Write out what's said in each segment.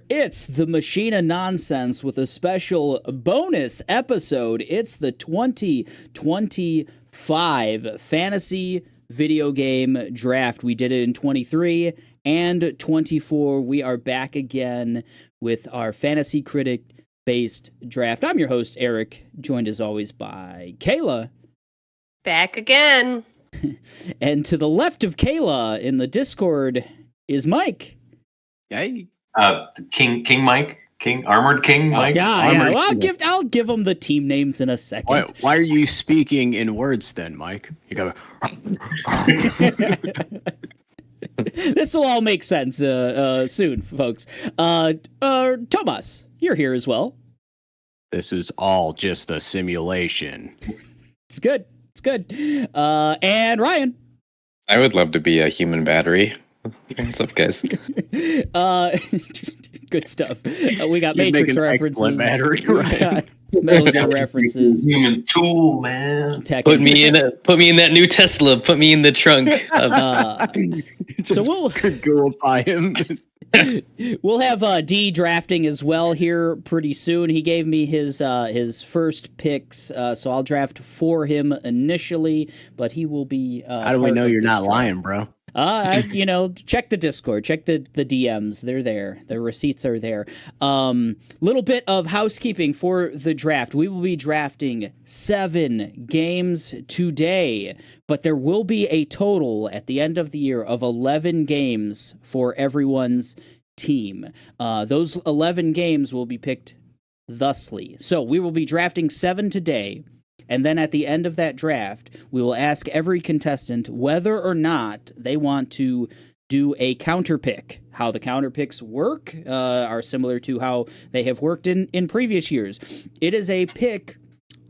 It's the Machine of Nonsense with a special bonus episode. It's the 2025 Fantasy Video Game Draft. We did it in 23 and 24. We are back again with our Fantasy Critic-based draft. I'm your host, Eric, joined as always by Kayla. Back again. And to the left of Kayla in the Discord is Mike. Hey. King Mike, Armored King Mike. Yeah. Well, I'll give them the team names in a second. Why are you speaking in words then, Mike? You gotta. This will all make sense soon, folks. Tomas, you're here as well. This is all just a simulation. It's good. And Ryan. I would love to be a human battery. What's up, guys? Good stuff. We got Matrix references. Battery, right? Metal Gear references. Human tool, man. Put me in that new Tesla. Put me in the trunk. So we'll Googlify him. We'll have D drafting as well here pretty soon. He gave me his first picks, so I'll draft for him initially, but he will be. How do we know you're not lying, bro? Check the Discord, check the DMs. They're there. The receipts are there. Little bit of housekeeping for the draft. We will be drafting 7 games today, but there will be a total at the end of the year of 11 games for everyone's team. Those 11 games will be picked thusly. So we will be drafting 7 today. And then at the end of that draft, we will ask every contestant whether or not they want to do a counter pick. How the counter picks work are similar to how they have worked in previous years. It is a pick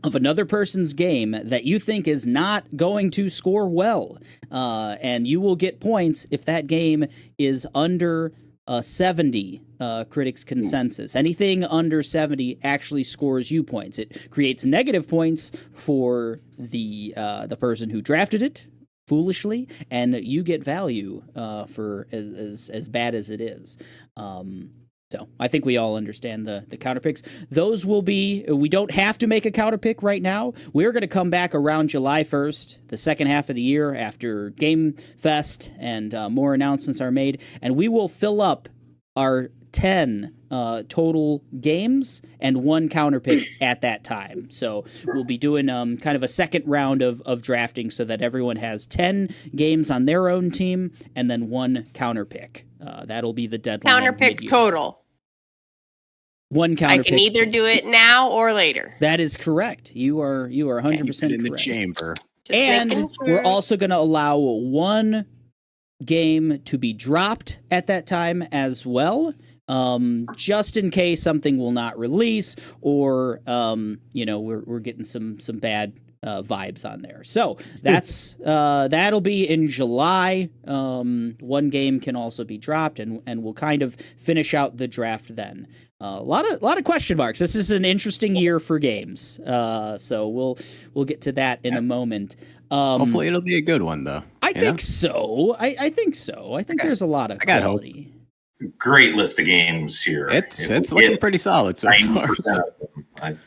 of another person's game that you think is not going to score well. And you will get points if that game is under 70 critics consensus. Anything under 70 actually scores you points. It creates negative points for the person who drafted it foolishly, and you get value for as bad as it is. So I think we all understand the counter picks. Those will be, we don't have to make a counter pick right now. We're going to come back around July 1st, the second half of the year after Game Fest and more announcements are made. And we will fill up our 10 total games and 1 counter pick at that time. So we'll be doing kind of a second round of drafting so that everyone has 10 games on their own team and then 1 counter pick. That'll be the deadline. Counter pick mid-year. total. 1 counter pick. I can either do it now or later. That is correct. You are 100% correct. In the chamber. And we're also going to allow 1 game to be dropped at that time as well, just in case something will not release or we're getting some bad vibes on there. So that's that'll be in July. 1 game can also be dropped, and we'll kind of finish out the draft then. A lot of question marks. This is an interesting year for games. So we'll get to that in a moment. Hopefully it'll be a good one, though. I think so. I think so. I think there's a lot of quality. It's a great list of games here. It's looking pretty solid so far. Of them,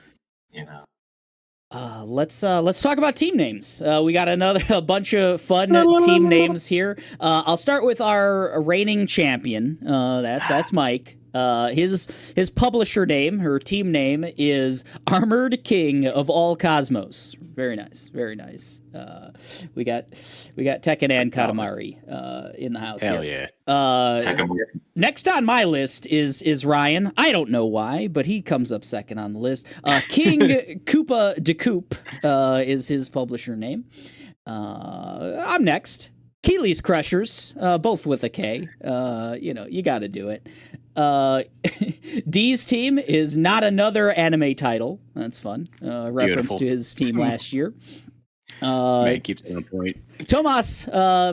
Let's talk about team names. We got a bunch of fun team names here. I'll start with our reigning champion. That's Mike. His publisher name, her team name, is Armored King of All Cosmos. Very nice, very nice. We got Tekken and Katamari in the house. Hell here. yeah. Next on my list is Ryan. I don't know why, but he comes up second on the list. King Koopa de Coop is his publisher name. I'm next. Keely's Crushers, both with a K. You got to do it. D's team is Not Another Anime Title. That's fun. Reference Beautiful. to his team last year. Mate keeps it on point. Tomas'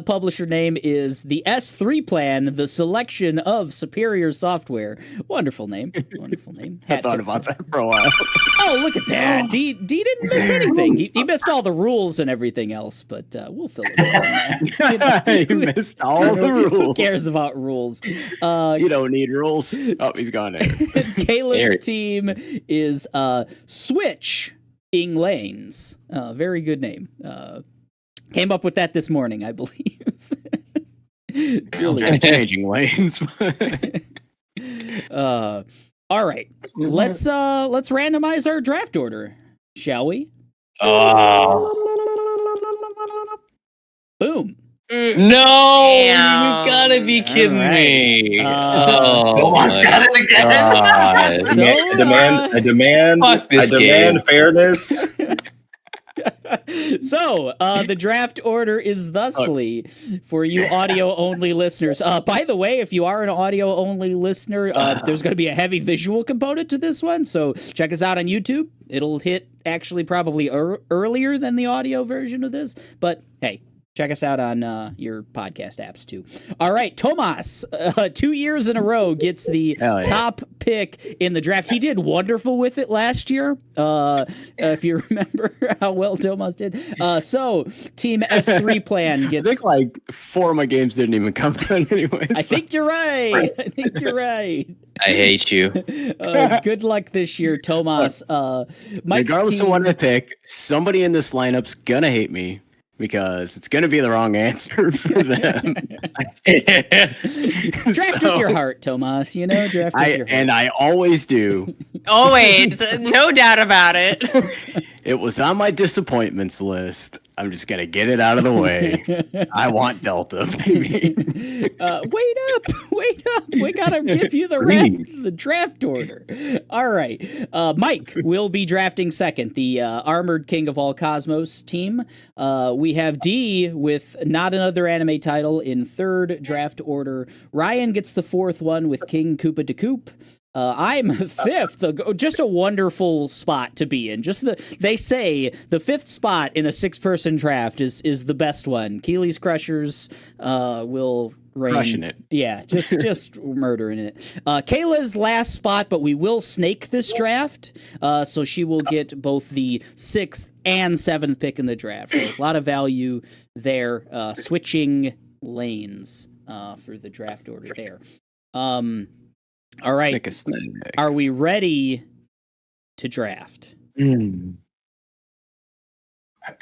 publisher name is the S3 Plan, the selection of superior software. Wonderful name. Wonderful name. I thought about that for a while. Oh, look at that. D didn't miss anything. He missed all the rules and everything else, but we'll fill it in. He missed all the rules. Who cares about rules? You don't need rules. Oh, he's gone. Kayla's team is Switch Ing Lanes. Very good name. Came up with that this morning, I believe. Really I'm changing lanes. All right. Let's randomize our draft order, shall we? Boom. No, Damn. you gotta be kidding me. Almost got it again. God. So, I demand Fuck this game. fairness. So, the draft order is thusly for you audio-only listeners. By the way, if you are an audio-only listener, there's going to be a heavy visual component to this one, so check us out on YouTube. It'll hit actually probably earlier than the audio version of this, but hey, check us out on your podcast apps, too. All right, Tomas, 2 years in a row, gets the top pick in the draft. He did wonderful with it last year, if you remember how well Tomas did. So, Team S3 Plan I gets... think like 4 of my games didn't even come out anyway. I think you're right. I think you're right. I hate you. Good luck this year, Tomas. Mike's regardless team... of what I pick, somebody in this lineup's gonna hate me. Because it's going to be the wrong answer for them. Draft with your heart, Tomas. You know, draft with your heart. And I always do. Always. No doubt about it. It was on my disappointments list. I'm just going to get it out of the way. I want Delta, baby. Wait up. We got to give you the draft order. All right. Mike will be drafting second, the Armored King of All Cosmos team. We have D with Not Another Anime Title in third draft order. Ryan gets the fourth one with King Koopa de Coop. I'm fifth, just a wonderful spot to be in. They say the fifth spot in a 6-person draft is the best one. Keely's Crushers will reign. Crushing it. Yeah, just murdering it. Kayla's last spot, but we will snake this draft, so she will get both the 6th and 7th pick in the draft. So a lot of value there. Switching lanes for the draft order there. All right. Take a snack. Are we ready to draft?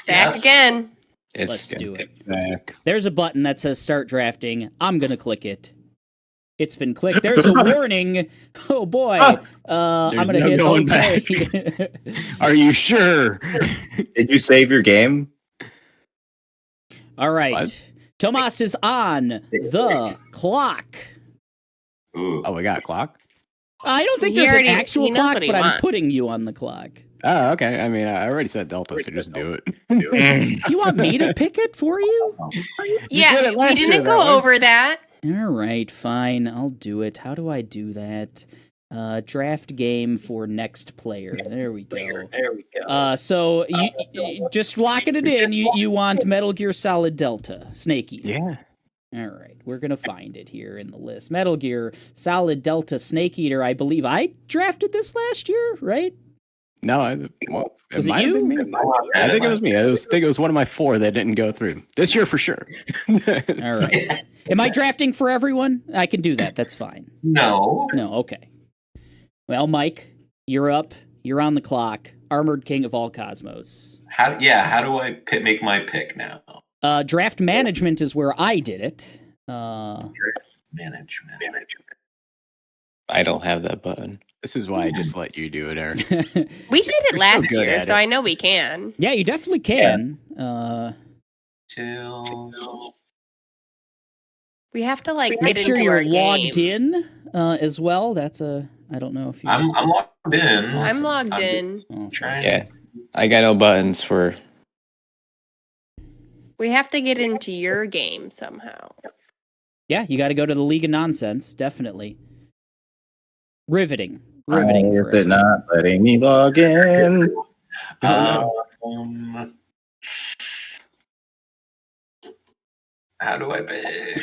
Back again. Let's do it. Back. There's a button that says start drafting. I'm going to click it. It's been clicked. There's a warning. Oh, boy. I'm going to hit going okay. Are you sure? Did you save your game? All right. What? Tomas is on the clock. Ooh. Oh, we got a clock? I don't think He there's an already- actual he knows clock, what he but I'm wants. putting you on the clock. Oh, okay. I mean, I already said Delta, so just do it. You want me to pick it for you? Yeah, did it last we year didn't that go way. over that. All right, fine. I'll do it. How do I do that? Draft game for next player. There we go. So you just locking it in. You want Metal Gear Solid Delta Snake Eater. Yeah. All right, we're gonna find it here in the list. Metal Gear Solid Delta Snake Eater. I believe I drafted this last year, right? No, Was it might have you? been me. I think it was me. I think it was one of my 4 that didn't go through. This year for sure. All right. Am I drafting for everyone? I can do that. That's fine. No. No, okay. Well, Mike, you're up. You're on the clock. Armored King of all Cosmos. How do I make my pick now? Draft management is where I did it. Management. I don't have that button. This is why I just let you do it, Eric. We did it last good year, at so it. I know we can. Yeah, you definitely can. Till We have to like Make get sure into you're our logged game. in as well. That's I don't know if you. I'm logged in. I'm logged I'm in. just Awesome. trying. Yeah, I got no buttons for. We have to get into your game somehow. Yeah, you got to go to the League of Nonsense. Definitely. Riveting. Why Riveting. is it not letting me log in? How do I pick?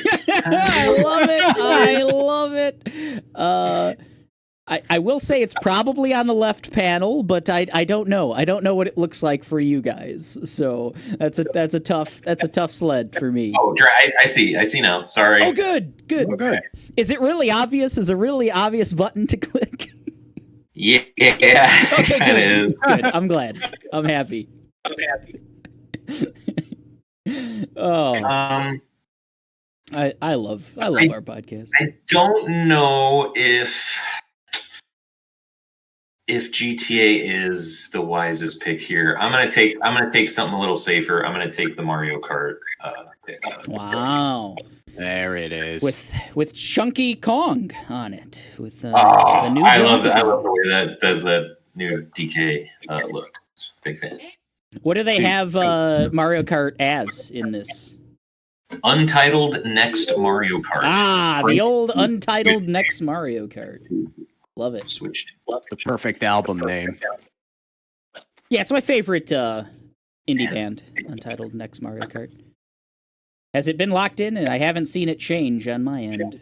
I love it. I love it. I will say it's probably on the left panel, but I don't know. I don't know what it looks like for you guys. So that's a tough sled for me. Oh, I see now. Sorry. Oh, good. Oh, good. Is it really obvious? Is a really obvious button to click? Yeah. Okay, It good. is. Good. I'm glad. I'm happy. Oh, I love our podcast. I don't know if GTA is the wisest pick here. I'm gonna take something a little safer. I'm gonna take the Mario Kart pick. Wow. There it is. With Chunky Kong on it. With the new I love Donkey the Kong. way that the new DK looks. Big fan. What do they have Mario Kart as in this? Untitled Next Mario Kart. Ah, the old Untitled Next Mario Kart. Love it. Switched. The perfect album name. Yeah, it's my favorite indie band, Untitled Next Mario Kart. Has it been locked in? And I haven't seen it change on my end.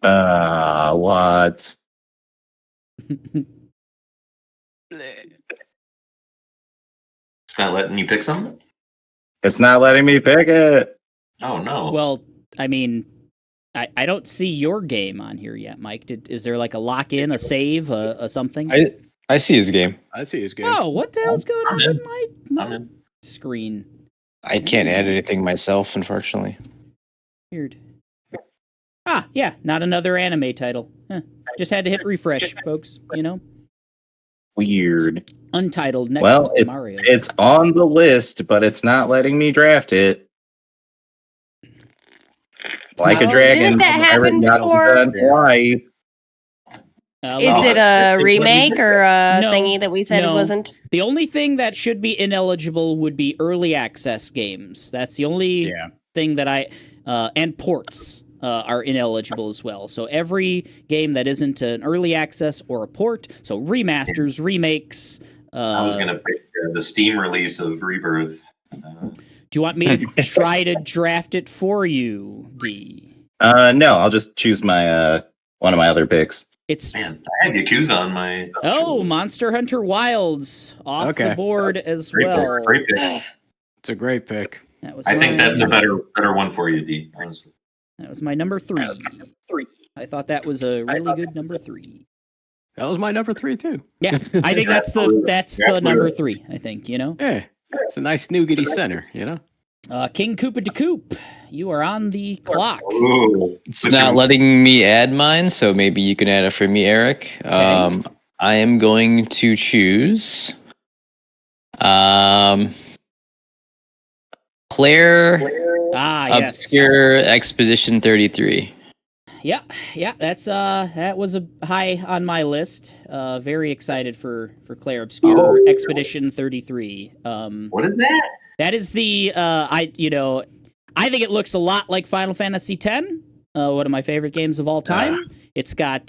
What? It's not letting you pick something? It's not letting me pick it. Oh no. Well, I mean, I don't see your game on here yet, Mike. Is there like a lock in, a save, a something? I see his game. I see his game. Oh, what the hell's going on with my I'm in. screen? I can't add anything myself, unfortunately. Weird. Ah, yeah, not another anime title. Huh. Just had to hit refresh, folks. You know, Weird. Untitled Next Well, Mario. it's on the list, but it's not letting me draft it. Like a not- dragon. Didn't that happen before? Why? Well, Is it a remake or a No, thingy that we said no. wasn't? the only thing that should be ineligible would be early access games. That's the only thing that and ports are ineligible as well. So every game that isn't an early access or a port, so remasters, remakes. I was gonna pick the Steam release of Rebirth. Do you want me to try to draft it for you, D? No, I'll just choose my one of my other picks. It's Man, I had Yakuza on my. Monster Hunter Wilds off the board as Great well. pick. Great pick. It's a great pick. That was I think my- that's a better one for you, D. Honestly. That was my number 3. I thought that was a really good number 3. That was my number 3 too. Yeah, I think that's the number 3. I think Yeah, it's a nice nougaty center. King Koopa de Coop, you are on the clock. Ooh. It's not letting me add mine, so maybe you can add it for me, Eric. Okay. I am going to choose Claire Obscure Expedition 33. Yeah, that's that was a high on my list. Very excited for Claire Obscure Expedition 33. What is that? That is the I think it looks a lot like Final Fantasy X, one of my favorite games of all time. It's got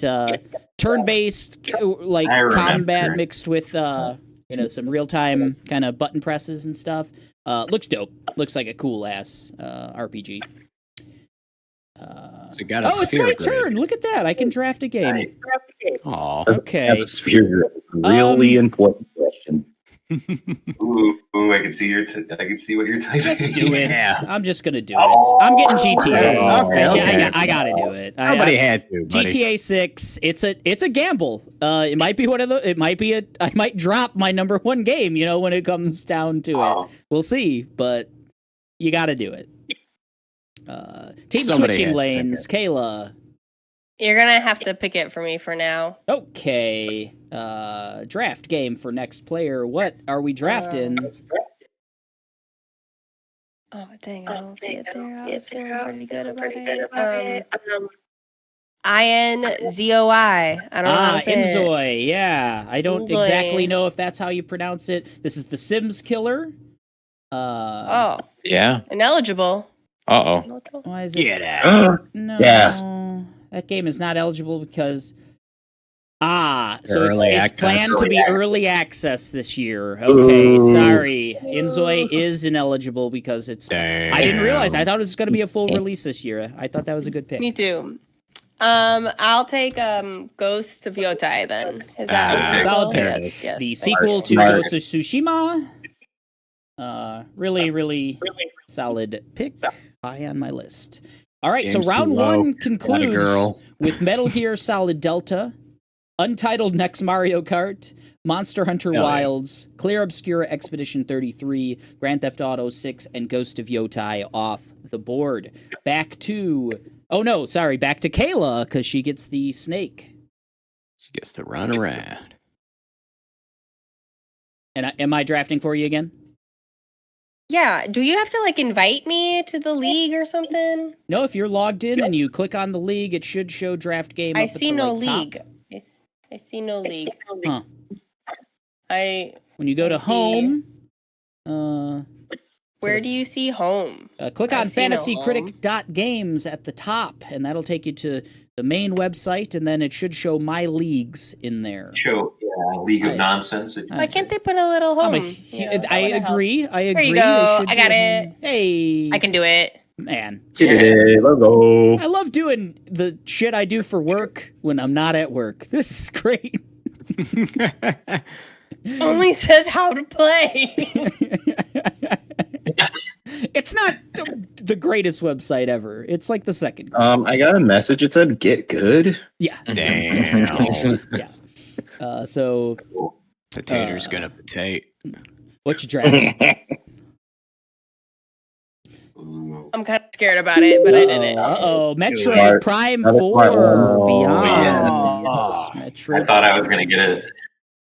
turn-based like combat mixed with some real-time kind of button presses and stuff. Looks dope. Looks like a cool ass RPG. So got a it's my turn. Look at that. I can draft a game. Aw. Okay. Sphere. Really important question. Ooh, I can see I can see what you're typing. Just do it. Yeah. I'm just gonna do it. I'm getting GTA. Okay. I gotta do it. Nobody had to, buddy. GTA 6. It's a gamble. It might be one of the. It might be I might drop my number one game. When it comes down to it, we'll see. But you got to do it. Team Somebody switching had to lanes. Kayla. You're gonna have to pick it for me for now. Okay. Draft game for next player. What are we drafting? Oh dang! I don't see it there. I was feeling pretty good about it. INZOI. I don't know how to say it. Inzoi. Yeah, I don't Inzoi. exactly know if that's how you pronounce it. This is the Sims killer. Oh, Yeah. ineligible. Uh-oh. Why is it? Get out. No. Yes. That game is not eligible because. So Early it's access. planned to be early access this year. Okay, Ooh. sorry. Inzoi is ineligible because it's. I didn't realize. I thought it was going to be a full release this year. I thought that was a good pick. Me too. I'll take Ghost of Yotai then. Is that solid eligible? pick. Yes. The Thank sequel you. to Smart. Ghost of Tsushima. Really solid pick. High on my list. All right, Game's so round too low. one Got a concludes girl. with Metal Gear Solid Delta, Untitled Next Mario Kart, Monster Hunter Hell yeah. Wilds, Clear Obscura Expedition 33, Grand Theft Auto 6, and Ghost of Yotai off the board. Back to Kayla, because she gets the snake. She gets to run around. And am I drafting for you again? Yeah. Do you have to invite me to the league or something? No, if you're logged in and you click on the league, it should show draft game. I up at see the, no top. league. I see no league. Huh. When you go to I see- home, Where do you see home? click I on see no fantasycritic.games at the top, and that'll take you to the main website, and then it should show my leagues in there. Show League of Nonsense. Why can't they put a little home? I agree. I agree. There you They go. should I do got a home. it. Hey, I can do it. man. Logo. I love doing the shit I do for work when I'm not at work. This is great. Only says how to play. It's not the greatest website ever. It's like the second. I got a message. It said "Get good." Yeah. Damn. Yeah. So Potato's gonna potato. what you drafting? I'm kind of scared about it, but I did it. Metroid Smart. Prime Another 4 smart one. Beyond. yeah. It's Metroid. I thought I was going to get it.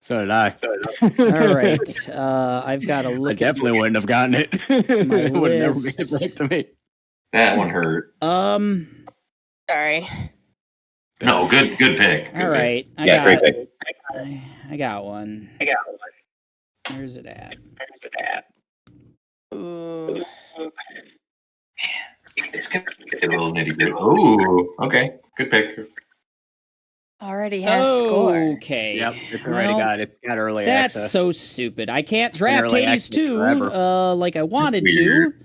So did I. All right. I've got to I look definitely wouldn't have gotten it. My It would have never list. been back to me. That one hurt. Sorry. No, good pick. Good all right. Yeah, great pick. I got one. Where's it at? Ooh. It's a little nitty gritty. Ooh, okay. Good pick. Already has score. Okay. Yep, it's already Well, got it. Got early That's access. so stupid. I can't been draft early Hades access 2 forever. like I wanted to. weird.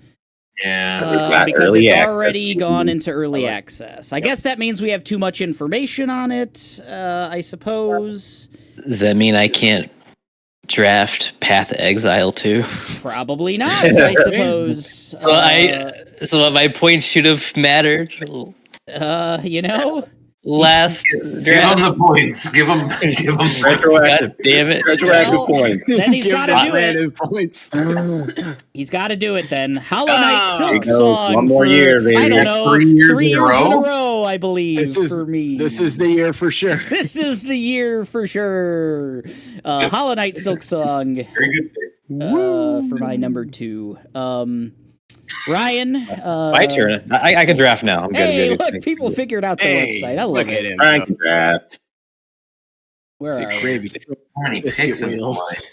Yeah. got Because early it's access. already gone into early access. I guess that means we have too much information on it, I suppose. Does that mean I can't draft Path Exile too? Probably not, I suppose. So my points should have mattered last Give them draft. the points. Give them. Retroactive. God damn it! Retroactive Well, points. Then he's Give got to that do man it. his points. He's got to do it then. Hollow Knight There Silk you go. Song. One more for, year, baby. I don't know, 3 years 3 in a years in a row? row, I believe, for me. This is the year for sure. This is the year for sure. Hollow Knight Silk Song Very good pick. for my number 2. Ryan. My turn. I can draft now. I'm Hey, good. look, people figured out the website. I love look it. at him. Frank draft. Where are we? Gravy. How many Biscuit picks in wheels. this line?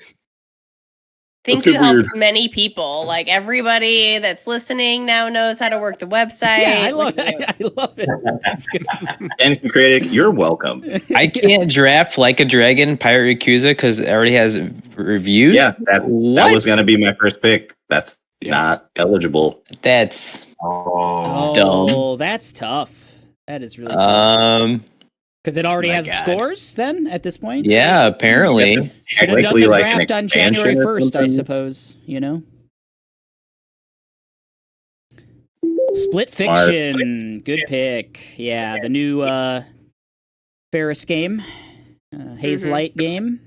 Think That's you weird. helped many people. Like everybody that's listening now knows how to work the website. Yeah, I love Look at you. it. I love it. That's good. Fantasy Critic, you're welcome. I can't draft Like a Dragon Pirate Yakuza because it already has reviews. Yeah, that What? was going to be my first pick. That's not eligible. That's Oh, Oh, that's tough. That is really tough. Because it already My has God. scores then at this point? Yeah, apparently. Should have done Technically, the like an draft on January expansion or 1st, I something. suppose, you know? Split Smart. Fiction. Good pick. Yeah, the new Ferris game. Haze Light game.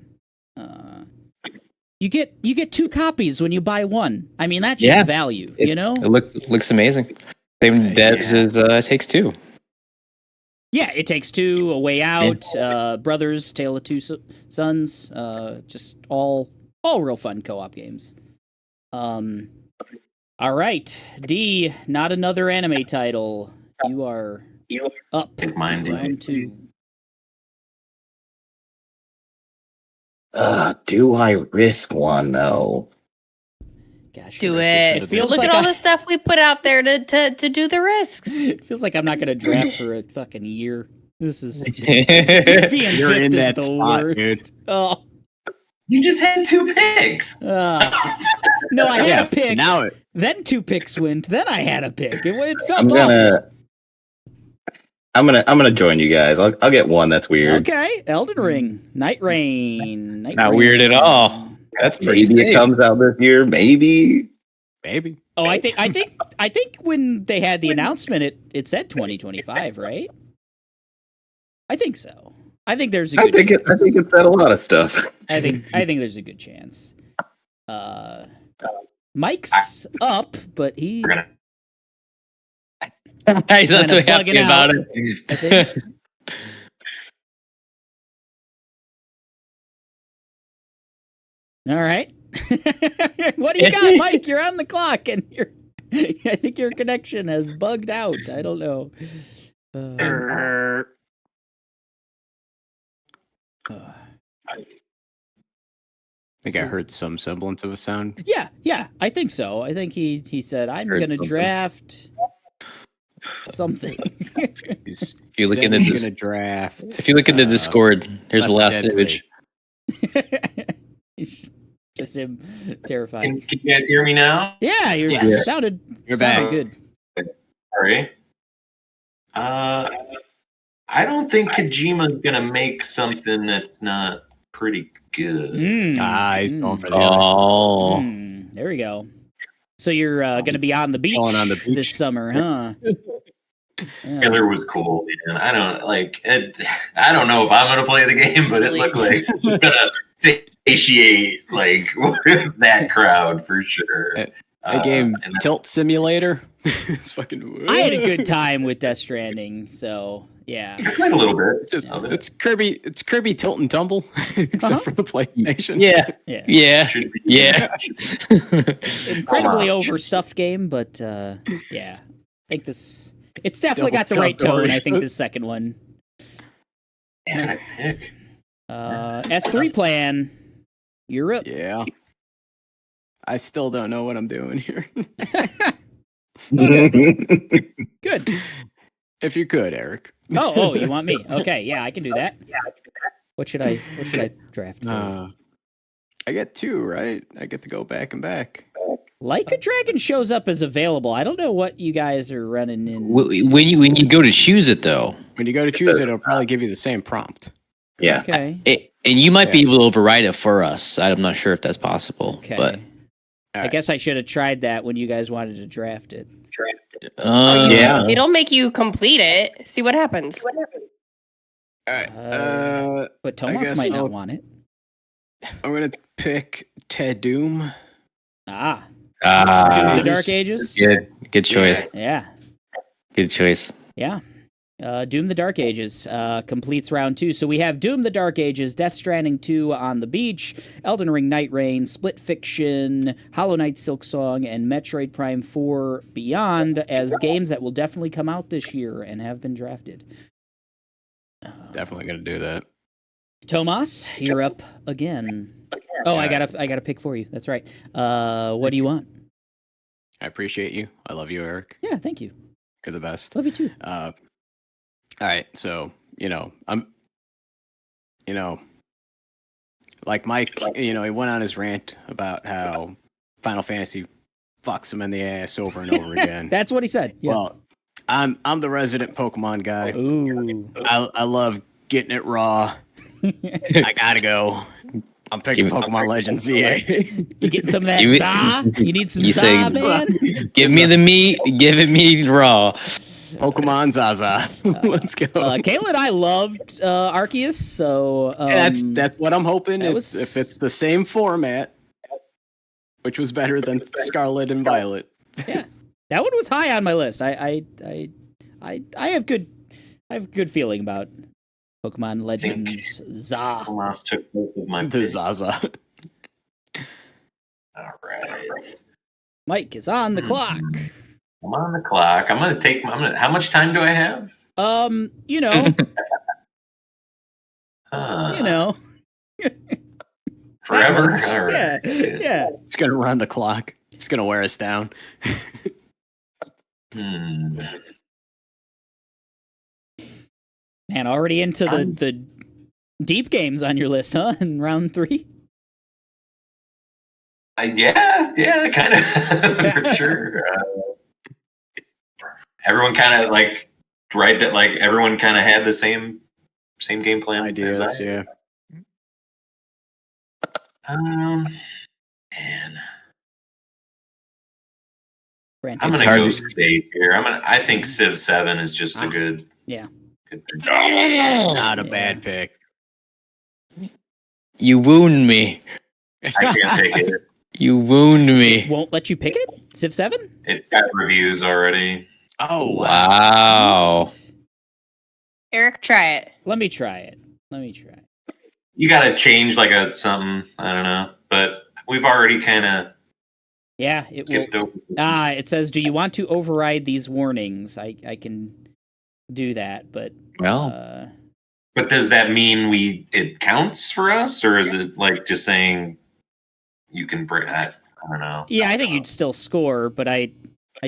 You get 2 copies when you buy one. I mean, that's just Yeah. value, you know? It looks amazing. Same devs as Takes Two. Yeah, It Takes Two, A Way Out, Brothers, Tale of Two Sons, just all real fun co-op games. All right, D, not another anime title. You are up. think mine did. Round 2. Do I risk one though? Gosh, Do you're it. risky. It feels Look like at all the stuff we put out there to do the risks. It feels like I'm not gonna draft for a fucking year. This is being You're fifth in is that the spot, worst. dude. Oh, You just had 2 picks. no, I had Yeah, a pick. now Then 2 picks went. Then I had a pick. It felt I'm awful. gonna join you guys. I'll get one that's weird. Okay, Elden Ring, Night Rain. Not weird at all. That's pretty Maybe it safe. comes out this year. Maybe. maybe. Oh, I think when they had the announcement, it said 2025, right? I think so. I think there's a I good think chance. it said a lot of stuff. I think there's a good chance. Mike's up, but he We're gonna He's not kinda too happy bugging about out. it. I think. All right. What do you got, Mike? You're on the clock, and I think your connection has bugged out. I don't know. I think I heard some semblance of a sound. Yeah, I think so. I think he said, I'm Heard going to something. draft something. He's If you look said into he's this- gonna draft. If you look into Discord, here's the last Dead image. It's just him terrified. can you guys hear me now? Yeah, you Yeah. sounded You're sounded back. good. Sorry. I don't think Kojima's gonna make something that's not pretty good. He's going for the other. Oh, There we go. So you're going to be on the beach, Going on the this beach. summer, huh? Yeah. Trailer was cool, man. I don't like it. I don't know if I'm gonna play the game, but it looked like it's gonna satiate like that crowd for sure. A game and Tilt Simulator. It's fucking. I had a good time with Death Stranding, so yeah. I played a little bit. It's just of it. it's Kirby. It's Kirby Tilt and Tumble, except Uh-huh. for the PlayStation. yeah, Yeah. yeah, Should be- yeah. Incredibly Tomas. overstuffed game, but yeah. I think it's definitely Double got the right stuffed tone, I think, Oreos. this second one. Man, should I pick? S3 plan. You're up. Yeah. I still don't know what I'm doing here. Good. If you could, Eric. Oh, you want me? Okay, yeah, I can do that. What should I draft? I get 2, right? I get to go back and back. Like a Dragon shows up as available. I don't know what you guys are running in. When you go to choose it though, When you go to choose it, it'll probably give you the same prompt. Yeah. Okay. and you might be Yeah. able to override it for us. I'm not sure if that's possible, Okay. but I guess I should have tried that when you guys wanted to draft it. Yeah. It'll make you complete it. See what happens. All right. But Tomas guess might I'll- not want it. I'm gonna pick Ted Doom. Ah, Doom the Uh, Dark Ages. good choice. Yeah, Good choice. yeah. Doom the Dark Ages completes round 2. So we have Doom the Dark Ages, Death Stranding 2 on the beach, Elden Ring Night Rain, Split Fiction, Hollow Knight Silk Song, and Metroid Prime 4 Beyond as games that will definitely come out this year and have been drafted. Definitely gonna do that. Tomas, you're up again. Oh, I got a pick for you. That's right. What do you want? I appreciate you. I love you, Eric. Yeah, thank you. You're the best. Love you too. All right, so like Mike, he went on his rant about how Final Fantasy fucks him in the ass over and over again. That's what he said. Yeah. Well, I'm the resident Pokemon guy. Ooh. I love getting it raw. I gotta go. I'm picking Pokemon Legends. Yeah. You getting some of that Give it- za? You need some You za, say- man? Give me the meat. Give it me raw. Pokemon Zaza. Let's go. Kayla and I loved Arceus, so That's what I'm hoping. that If, was- if it's the same format, which was better than Scarlet and Violet. yeah, that one was high on my list. I have good feeling about Pokemon Legends za. Tomas took both of my The picks. Zaza. All right. Mike is on the clock. I'm on the clock. I'm gonna take. How much time do I have? You know, Forever. that All much. right. Yeah. It's gonna run the clock. It's gonna wear us down. Hmm. Man, already into the deep games on your list, huh? In round 3. Yeah, kind of for sure. Everyone kind of like that. Like everyone kind of had the same game plan Ideas, as I. yeah. Man, Brandon. I'm It's gonna hard go to- safe here. I think Civ 7 is just a good. Yeah. Good pick. Not a Yeah. bad pick. You wound me. I can't take it. You wound me. Won't let you pick it? Civ 7? It's got reviews already. Oh Wow. Eric, try it. Let me try it. You got to change like a something. I don't know, but we've already kind of Yeah, it will. skipped over. It says, do you want to override these warnings? I can do that, but Well, But does that mean it counts for us, or is it like just saying you can bring? I don't know. yeah, I think you'd still score, but I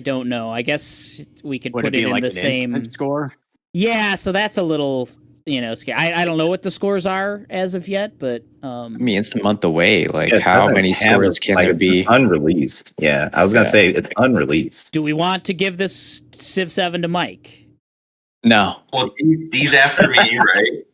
don't know. I guess we could Would put it it be in like the an same. instant score? Yeah, so that's a little, scary. I don't know what the scores are as of yet, but I mean, it's a month away. Like, Yeah, it how doesn't many have scores a- can like, there it's be? Unreleased. Yeah, I was gonna Yeah. say it's unreleased. do we want to give this Civ 7 to Mike? No. Well, D's after me, right?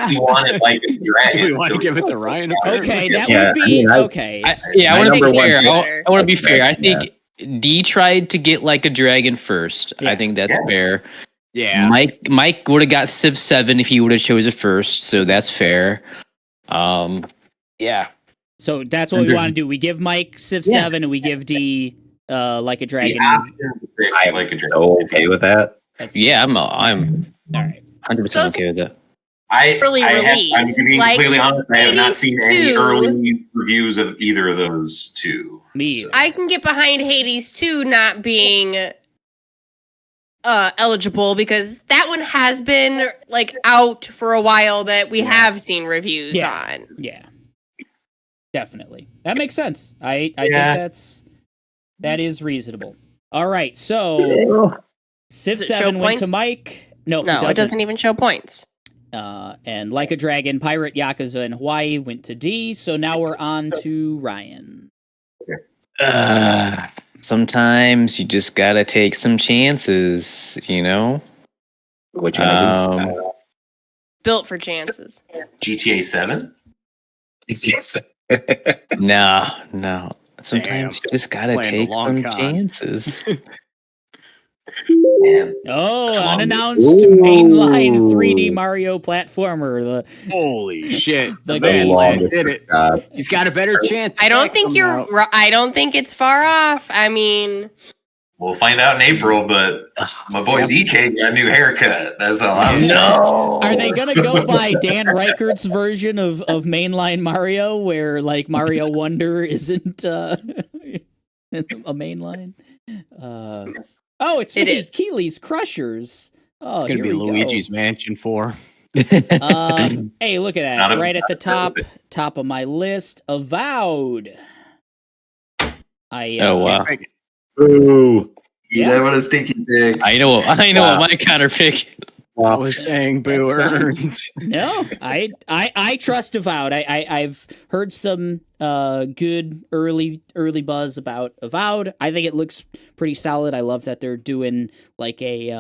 We want it like a dragon. Do we want to give it to Ryan? Okay, that Yeah, would be I mean, okay. I My want to number be one fair. pick- I want to be fair. I Yeah. think D tried to get like a dragon first. Yeah. I think that's Yeah. fair. Yeah. Mike would have got Civ 7 if he would have chose it first, so that's fair. Yeah. So that's what we Under- want to do. We give Mike Civ Yeah. 7 and we give D like a The dragon. option to pick I'm like a dragon. so okay with that. That's, Yeah, I'm all right. 100% So- okay with that. Early I'm release, being like completely honest. I have not seen any 82. early reviews of either of those two. Me either. I can get behind Hades 2 not being eligible because that one has been like out for a while that we have seen reviews Yeah. on. Yeah. Definitely. That makes sense. I Yeah. think that is reasonable. All right. So Civ Does it show 7 went to points? Mike. No, No, it doesn't even show points. And Like a Dragon, Pirate Yakuza in Hawaii went to D. So now we're on to Ryan. Sometimes you just gotta take some chances, you know? Which one? Built for chances. GTA 7? Yes. No. Sometimes you just gotta Playing the take long some con. chances. Man, Oh, Come on. unannounced mainline 3D Mario platformer. Holy shit. The The game. man longest did it. God. He's got a better chance. I don't Back think them you're. out. I don't think it's far off. I mean, we'll find out in April, but my boy DK got a new haircut. That's all I'm saying. Are they gonna go by Dan Reichert's version of mainline Mario, where like Mario Wonder isn't a mainline? It's It me, is. Keeley's Crushers. Oh, It's gonna here be we go. Luigi's Mansion 4. Hey, look at Not that! a- Right at the top of my list, Avowed. Oh, wow. Ooh. You Yeah. know what a stinky dick. I know what my counter pick. I was saying Boo That's fine. earns. No, I trust Avowed. I've heard some good early buzz about Avowed. I think it looks pretty solid. I love that they're doing like a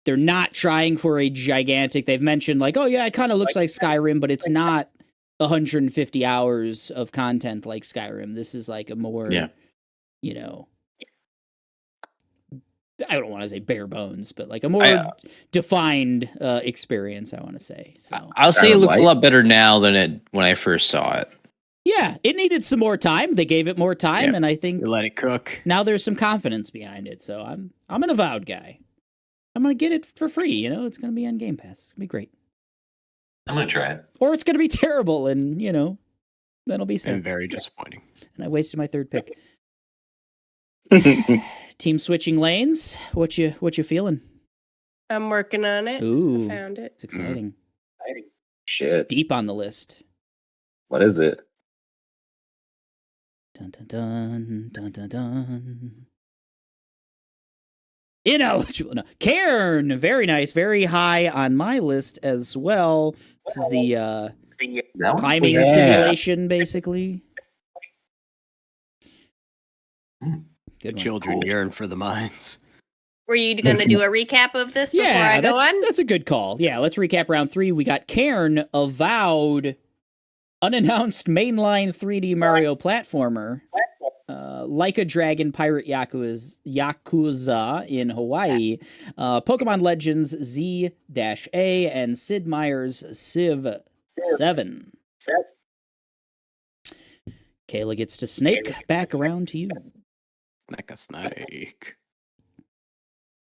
they're not trying for a gigantic. They've mentioned like, oh yeah, it kind of looks like Skyrim, but it's not 150 hours of content like Skyrim. This is like a more, you know, I don't want to say bare bones, but like a more defined experience, I want to say. So I'll say it looks a lot better now than when I first saw it. Yeah, it needed some more time. They gave it more time, and I think You let it cook. now there's some confidence behind it. So I'm an Avowed guy. I'm gonna get it for free. You know, it's gonna be on Game Pass. It's gonna be great. I'm gonna try it. Or it's gonna be terrible, and you know, that'll be sad. And very disappointing. And I wasted my third pick. Team switching lanes. What you feeling? I'm working on it. Ooh, I found it. it's exciting. Shit. Deep on the list. What is it? Dun dun dun dun dun dun. Ineligible. No. Cairn. Very nice. Very high on my list as well. This is the That one? climbing simulation, basically. Good one. Children yearn for the mines. Were you going to do a recap of this before I go on? That's a good call. Yeah, let's recap round 3. We got Cairn, Avowed, unannounced mainline 3D Mario platformer, Like a Dragon Pirate Yakuza in Hawaii, Pokemon Legends Z-A, and Sid Meier's Civ 7. Kayla gets to snake back around to you. Like a snake.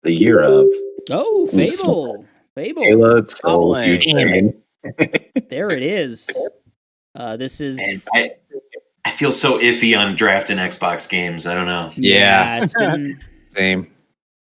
The year of Oh, Fable. Fable. Kayla Soul. Outlay. There it is. This is... And I feel so iffy on drafting Xbox games. I don't know. Yeah. It's been... Same.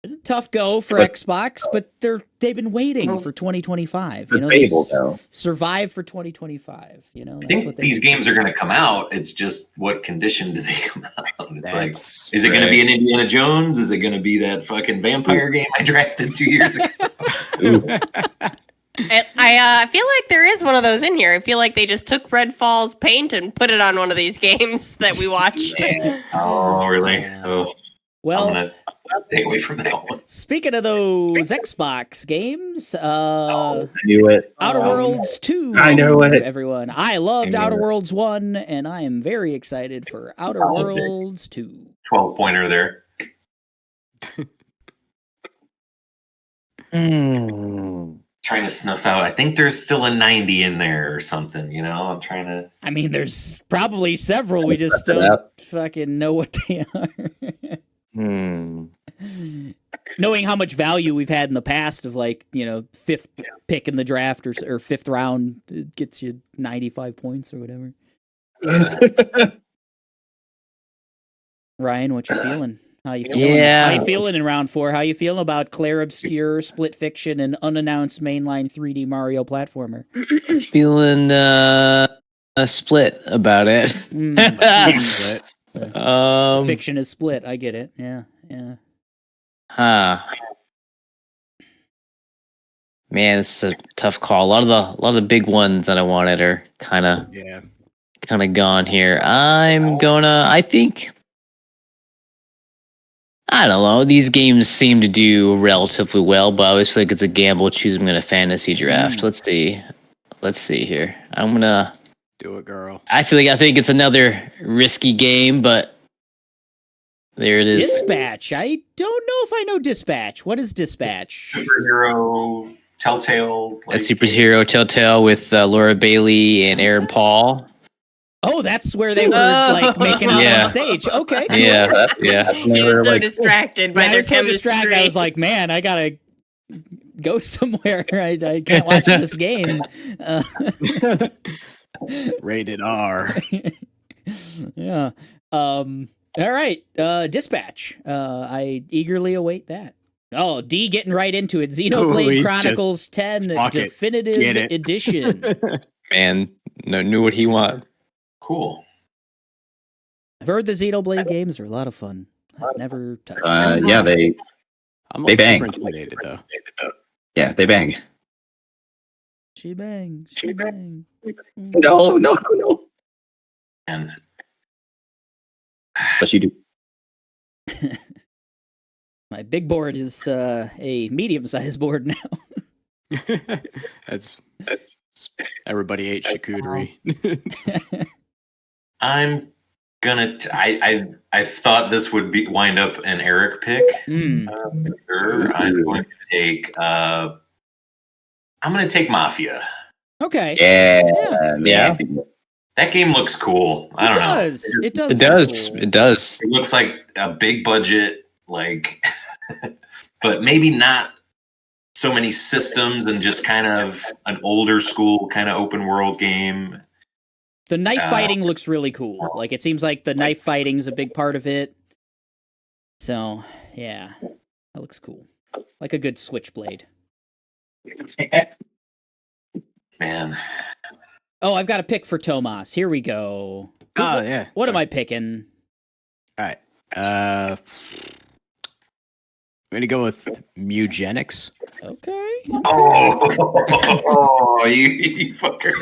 a tough go for Xbox, but they've been waiting for 2025. You know, Fable, though. survive for 2025. You know, I think these games are going to come out. It's just what condition do they come out? It's like, is it going to be an Indiana Jones? Is it going to be that fucking vampire game I drafted 2 years ago? And I feel like there is one of those in here. I feel like they just took Red Falls paint and put it on one of these games that we watched. Oh, really? Oh, Well, I'm gonna stay away from that one. speaking of those Xbox games, I knew it. Outer Worlds 2. I know it. Everyone. I loved I knew Outer it. Worlds 1, and I am very excited for Outer Worlds 2. 12-pointer there. Trying to snuff out. I think there's still a 90 in there or something. You know, I'm trying to. I mean, there's probably several. We just Check it don't out. fucking know what they are. Knowing how much value we've had in the past of like, you know, 5th pick in the draft or 5th round, it gets you 95 points or whatever. Ryan, what you feeling? How you feeling? Yeah. How you feeling in round 4? How you feeling about Claire Obscure, Split Fiction, and unannounced mainline 3D Mario platformer? Feeling split about it. Fiction is split. I get it. Yeah. Man, it's a tough call. A lot of the big ones that I wanted are kind of gone here. I don't know. These games seem to do relatively well, but I always feel like it's a gamble choosing in a fantasy draft. Let's see here. I'm gonna do it, girl. I think it's another risky game, but there it is. Dispatch. I don't know if I know Dispatch. What is Dispatch? Superhero Telltale. A superhero Telltale with Laura Bailey and Aaron Paul. Oh, that's where they were like making out on stage. Okay. Cool. Yeah. He was so distracted by I their was so distracted. chemistry. I was like, man, I gotta go somewhere. I can't watch this game. Rated R. Yeah. All right. Dispatch. I eagerly await that. Oh, D getting right into it. Xenoblade he's Chronicles 10 Definitive Edition. Man, knew what he wanted. Cool. I've heard the Xenoblade games are a lot of fun. I've never touched them. Yeah, they bang. super intimidated though. Yeah, they bang. She bang. She bang. No. And But you do. My big board is a medium-sized board now. That's everybody ate charcuterie. I'm gonna. I thought this would wind up an Eric pick. For sure. I'm going to take. I'm going to take Mafia. Okay. Yeah. That game looks cool. I don't know. It does. It does. Cool. It does. It looks like a big budget, like, but maybe not so many systems and just kind of an older school kind of open world game. The knife fighting looks really cool. Like, it seems like the knife fighting is a big part of it. So, yeah, that looks cool. Like a good switchblade. Man. Oh, I've got a pick for Tomas. Here we go. Oh, yeah. What am I picking? All right. I'm going to go with Mugenics. Okay. Oh, you fuckers.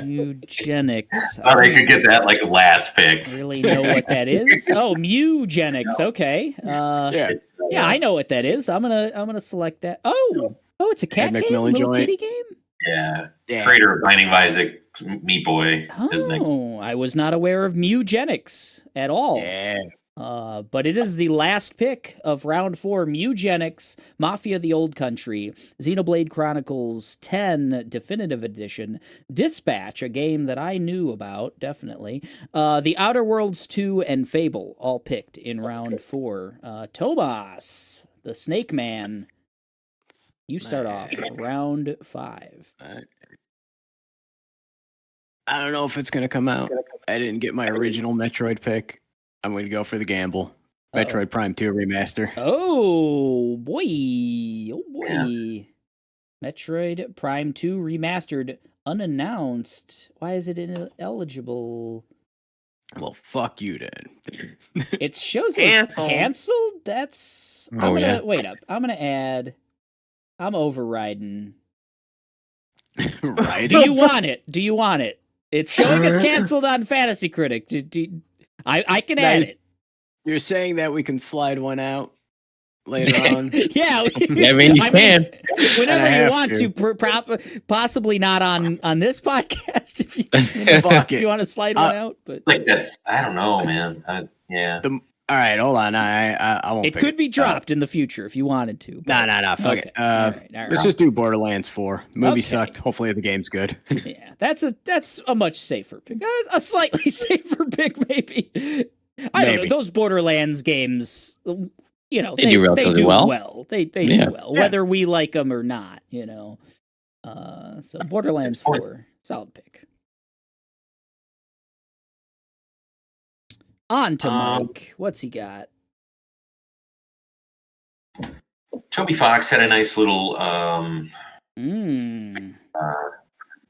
Eugenics. Oh, they could get that like last pick. Really know what that is? Oh, Mugenics. Okay. Yeah. Yeah, I know what that is. I'm gonna select that. Oh, it's a cat Ed game, McMillan little joint. kitty game. Yeah. Yeah. Creator of Binding of Isaac, Meat Boy is next. Oh, I was not aware of Mugenics at all. Yeah. But it is the last pick of round 4, Mugenics, Mafia the Old Country, Xenoblade Chronicles 10 Definitive Edition, Dispatch, a game that I knew about, definitely, The Outer Worlds 2, and Fable, all picked in round 4. Tomas, the Snake Man, you start off round 5. I don't know if it's going to come out. I didn't get my original Metroid pick. I'm going to go for the gamble. Metroid Prime 2 remaster. Oh, boy. Oh, boy. Yeah. Metroid Prime 2 remastered, unannounced. Why is it ineligible? Well, fuck you then. It shows it's canceled? That's... Wait up. I'm going to add... I'm overriding. Right? Do you want it? It's showing as canceled on Fantasy Critic. I can add it. You're saying that we can slide one out later on? Yeah. I mean, you can. Whenever you want to. Possibly not on this podcast if you want to slide one out. But like that's, I don't know, man. Yeah. All right, hold on. I won't. It could be dropped in the future if you wanted to. No. Fuck it. All right. Let's just do Borderlands 4. The movie sucked. Hopefully the game's good. Yeah, that's a much safer pick. A slightly safer pick, maybe. I don't know. Those Borderlands games, you know, they do relatively well. They do well, whether we like them or not. You know. So Borderlands 4, solid pick. On to Mike. What's he got? Toby Fox had a nice little New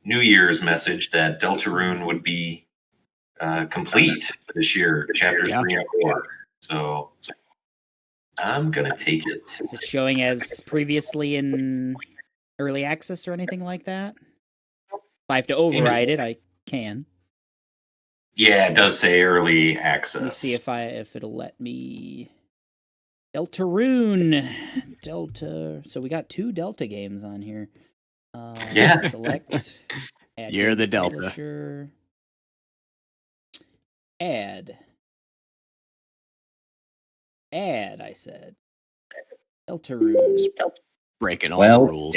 Year's message that Deltarune would be complete this year, chapters 3 and 4. So I'm gonna take it. Is it showing as previously in early access or anything like that? If I have to override it, I can. Yeah, it does say early access. Let me see if it'll let me. Deltarune. Delta. So we got 2 Delta games on here. Yeah. Select. Add You're the Delta. Publisher. Add, I said. Deltarune. Breaking all the rules.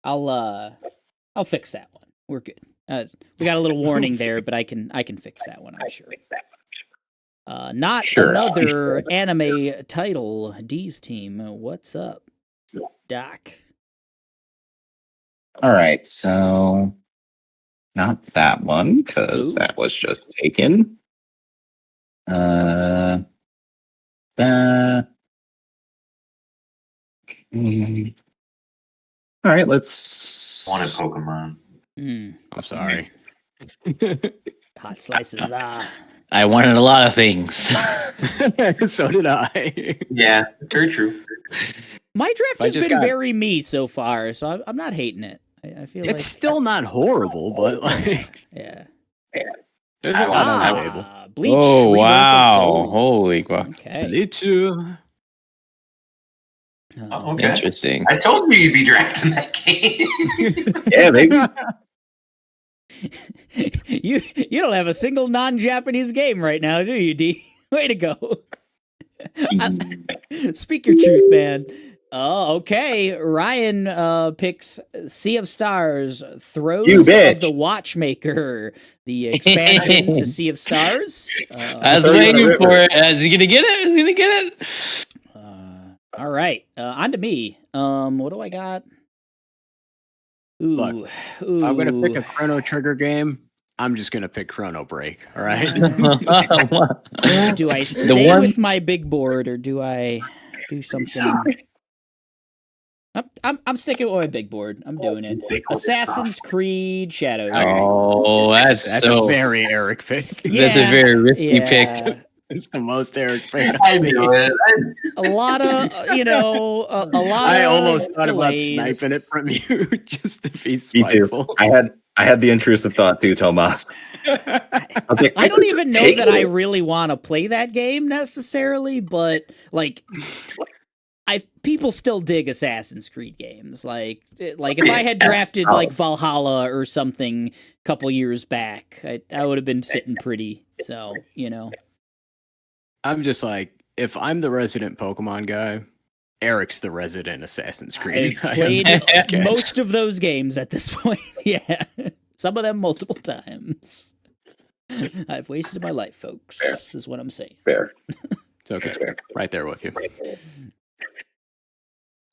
I'll fix that one. We're good. We got a little warning there, but I can fix that one, I'm sure. Another anime title. D's team. What's up, Doc? All right, so not that one because that was just taken. Okay. All right, let's. Wanted Pokemon. I'm sorry. Hot slices. I wanted a lot of things. So did I. Yeah, very true. My draft has been very me so far, so I'm not hating it. I feel it's still not horrible, but like yeah. There's a lot on the table. Bleach. Oh, Rebirth of wow. Souls. Holy fuck. Okay. Me too. Oh, okay. Interesting. I told you you'd be drafting that game. Yeah, baby. You don't have a single non-Japanese game right now, do you, D? Way to go. Speak your truth, man. Oh, okay. Ryan picks Sea of Stars, Throes You of bitch. the Watchmaker, the expansion to Sea of Stars. I was throw you in waiting the for river. it. Is he gonna get it? Is he gonna get it? All right, on to me. What do I got? Ooh, Look, If I'm gonna pick a Chrono Trigger game, I'm just gonna pick Chrono Break. All right. Do I stay one- with my big board or do I do something? Sorry. I'm sticking with my big board. I'm doing it. Big board Assassin's stuff. Creed Shadows. Oh, that's That's so. a very Eric pick. That's a very risky pick. It's the most Eric pick I I've knew seen. it. A lot of a lot. I of almost thought delays. about sniping it from you just to be Me too. spiteful. I had the intrusive thought too, Tomas. Okay, I don't could even just know take that I it. really want to play that game necessarily, but like, people still dig Assassin's Creed games. Like if I had drafted like Valhalla or something a couple years back, I would have been sitting pretty. So I'm just like, if I'm the resident Pokemon guy, Eric's the resident Assassin's Creed. I've I played have no guess. most of those games at this point. Yeah, some of them multiple times. I've wasted my life, folks. Fair. This is what I'm saying. Fair. It's okay. It's fair. Right there with you.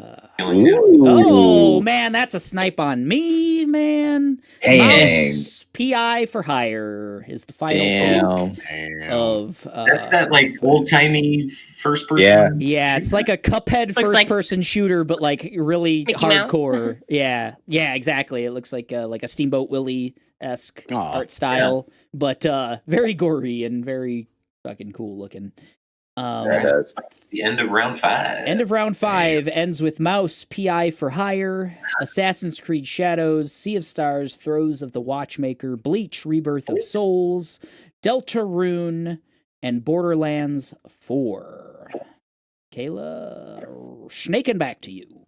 Oh man, that's a snipe on me, man. Dang. Mouse PI for hire is the final Damn. pick Damn. of. That's that like old timey first person. Yeah. Yeah, it's like a Cuphead Looks like first-person shooter, but like really Mickey Mouse. hardcore. Yeah, exactly. It looks like a Steamboat Willie-esque Aw, art style, but very gory and very fucking cool looking. There it is. The end of round 5. End of round 5 ends with Mouse, PI for Hire, Assassin's Creed Shadows, Sea of Stars, Throes of the Watchmaker, Bleach, Rebirth of Souls, Deltarune, and Borderlands 4. Kayla, snaking back to you.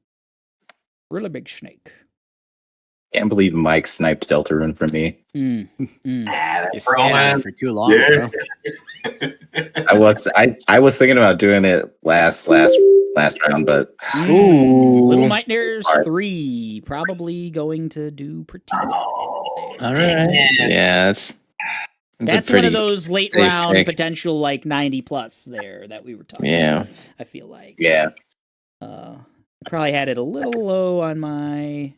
Really big snake. Can't believe Mike sniped Deltarune from me. Mm. You That's stayed on it for too long, Yeah. bro. I was thinking about doing it last round, but Little Nightmares Alright. 3, probably going to do pretty well. Oh, All damn right. it. Yeah, That's a one of pretty those late safe round pick. potential like 90 plus there that we were talking Yeah. about. I feel like. yeah. I probably had it a little low on my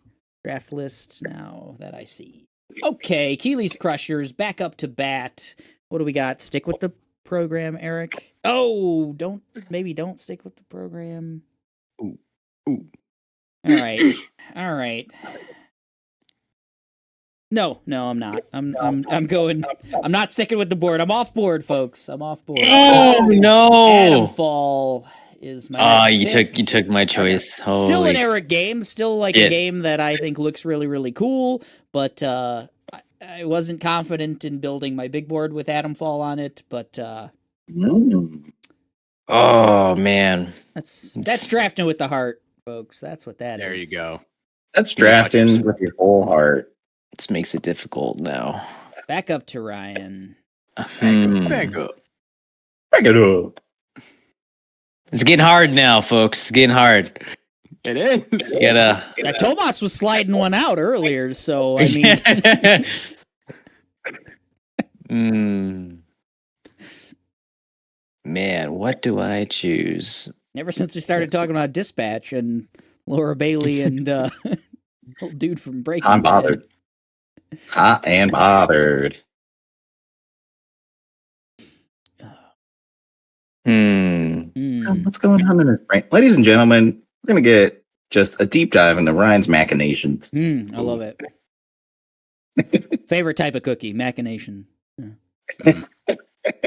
draft list now that I see. Okay, Keeley's Crushers back up to bat. What do we got? Stick with the program, Eric. Oh, don't stick with the program. Ooh. All right. No, I'm not. I'm going. I'm not sticking with the board. I'm off board, folks. I'm off board. Oh no! Adamfall is my. Ah, next pick. you took my choice. Still an Holy. Eric game. Still like Yeah. a game that I think looks really, really cool. But I wasn't confident in building my big board with Adamfall on it. But Oh man. that's drafting with the heart, folks. That's what that is. There you go. That's drafting with your whole heart. This makes it difficult now. Back up to Ryan. Back up. Back it up. It's getting hard now, folks. It's getting hard. It is. You gotta. Tomas was sliding one out earlier, so I mean, Man, what do I choose? ever since we started talking about Dispatch and Laura Bailey and old dude from Breaking I'm Bad. bothered. Hot and bothered. What's going on in his brain? Ladies and gentlemen, we're going to get just a deep dive into Ryan's machinations. I love it. Favorite type of cookie, machination.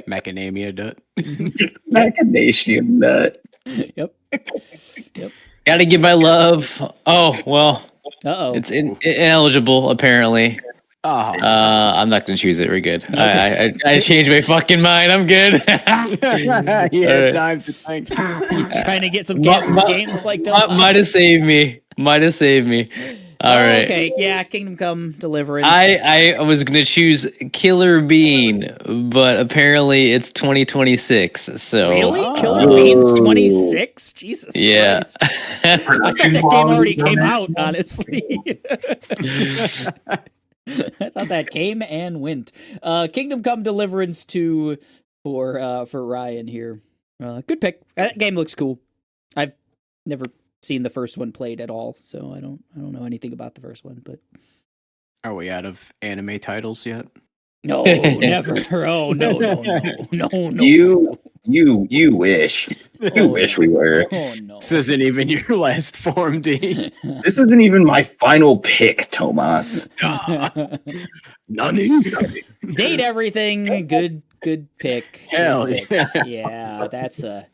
Macadamia nut. Machination nut. Yep. Gotta give my love. Oh, well, Uh-oh. it's ineligible, apparently. I'm not gonna choose it. We're good. I changed my fucking mind. I'm good. Yeah, time to think. Trying to get some games like Might have saved me. All right. Okay, yeah, Kingdom Come Deliverance. I was gonna choose Killer Bean, but apparently it's 2026. So Really? Killer Beans 26? Jesus yeah. Christ. I thought that game already came out, honestly. I thought that came and went. Kingdom Come Deliverance 2 for Ryan here. Good pick. That game looks cool. I've never seen the first one played at all, so I don't know anything about the first one, but Are we out of anime titles yet? no, never. Oh no. You wish. You wish we were. Oh no. This isn't even your last form, D. This isn't even my final pick, Tomas. None. Date everything. Good pick. Hell Good pick. Yeah, that's a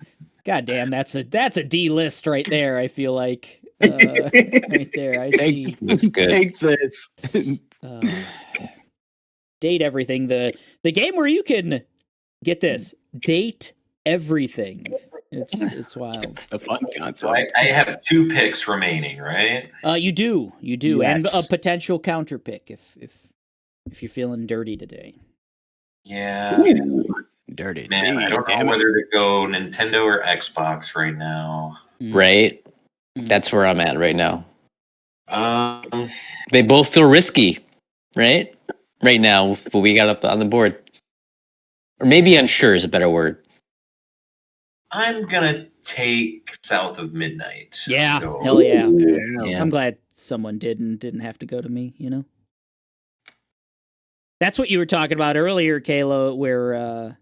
goddamn. That's a D list right there. I feel like right there. I see. Looks good. Take this. Date everything. The game where you can get this. Date everything. It's wild. A fun So concept. I have 2 picks remaining, right? You do, Yes. and a potential counter pick if you're feeling dirty today. Yeah. Dirty. Man, I don't know whether to go Nintendo or Xbox right now. Right. That's where I'm at right now. Um, They both feel risky, right? Right now, but we got up on the board. Or maybe unsure is a better word. I'm gonna take South of Midnight. Yeah, Go. hell yeah. Yeah. I'm glad someone didn't have to go to me. You know. That's what you were talking about earlier, Kayla. Where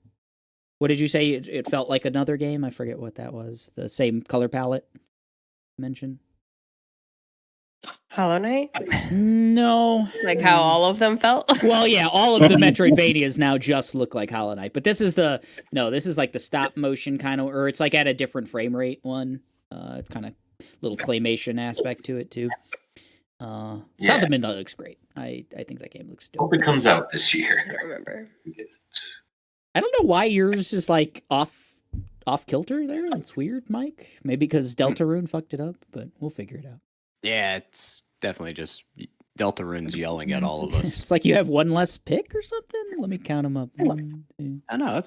what did you say? It felt like another game. I forget what that was. The same color palette mentioned. Hollow Knight? No. Like how all of them felt? Well, yeah, all of the Metroidvanias now just look like Hollow Knight, but this is like the stop motion kind of, or it's like at a different frame rate one. It's kind of little claymation aspect to it too. South of Midnight looks great. I think that game looks dope. Hope it comes out this I year. don't remember. I don't know why yours is like off kilter there. It's weird, Mike. Maybe because Deltarune fucked it up, but we'll figure it out. Yeah, it's definitely just Deltarune's yelling at all of us. It's like you have one less pick or something. Let me count them up. 1, 2, I know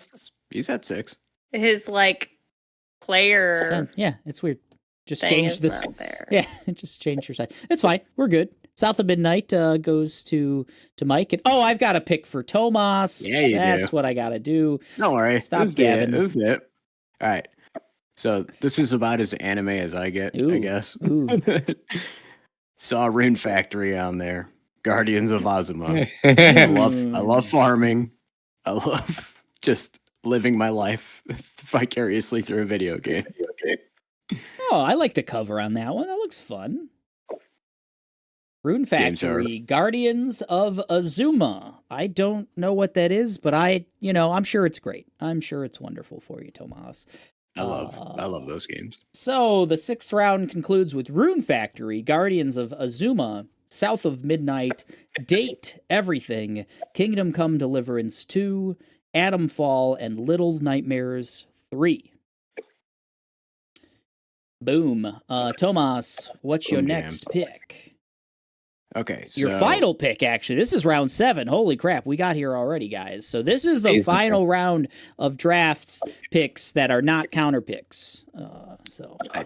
he's at 6. His like player 10. Yeah, it's weird. Just thing change is this. not there. Yeah, just change your side. It's fine. We're good. South of Midnight goes to Mike, and I've got a pick for Tomas. Yeah, you That's do. what I gotta do. Don't worry. Stop This is gabbing. This is it. All right. So this is about as anime as I get, I Ooh, guess. ooh. Saw Rune Factory on there. Guardians of Azuma. I love farming. I love just living my life vicariously through a video game. Oh, I like the cover on that one. That looks fun. Rune Games are- Factory, Guardians of Azuma. I don't know what that is, but I'm sure it's great. I'm sure it's wonderful for you, Tomas. I love those games. So the 6th round concludes with Rune Factory, Guardians of Azuma, South of Midnight, Date Everything, Kingdom Come Deliverance 2, Atom Fall, and Little Nightmares 3. Boom. Tomas, what's your Boom next pick? Okay, so Your final pick, actually. This is round 7. Holy crap, we got here already, guys. So this is the final round of drafts picks that are not counter picks. I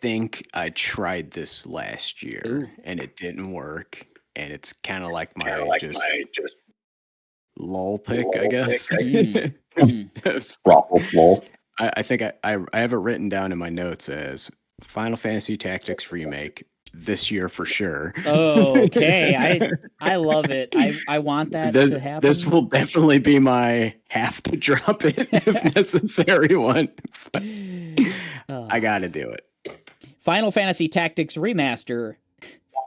think I tried this last year Ooh. and it didn't work. And it's kind of like my just lull pick, I guess. Raffle flow. I think I have it written down in my notes as Final Fantasy Tactics Remake this year for sure. Okay, I love it. I want that to happen. This will definitely be my have to drop it if necessary one. I got to do it. Final Fantasy Tactics Remaster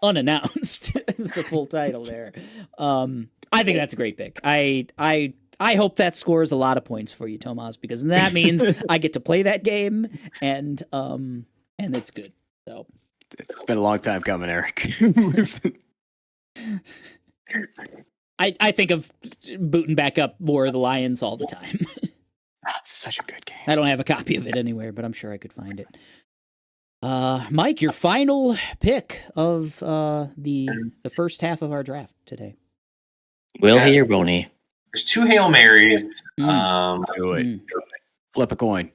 unannounced is the full title there. I think that's a great pick. I hope that scores a lot of points for you, Tomas, because that means I get to play that game and it's good. So it's been a long time coming, Eric. I think of booting back up War of the Lions all the time. That's such a good game. I don't have a copy of it anywhere, but I'm sure I could find it. Mike, your final pick of the first half of our draft today. Will he or won't he? There's 2 Hail Marys. Do it. Flip a coin.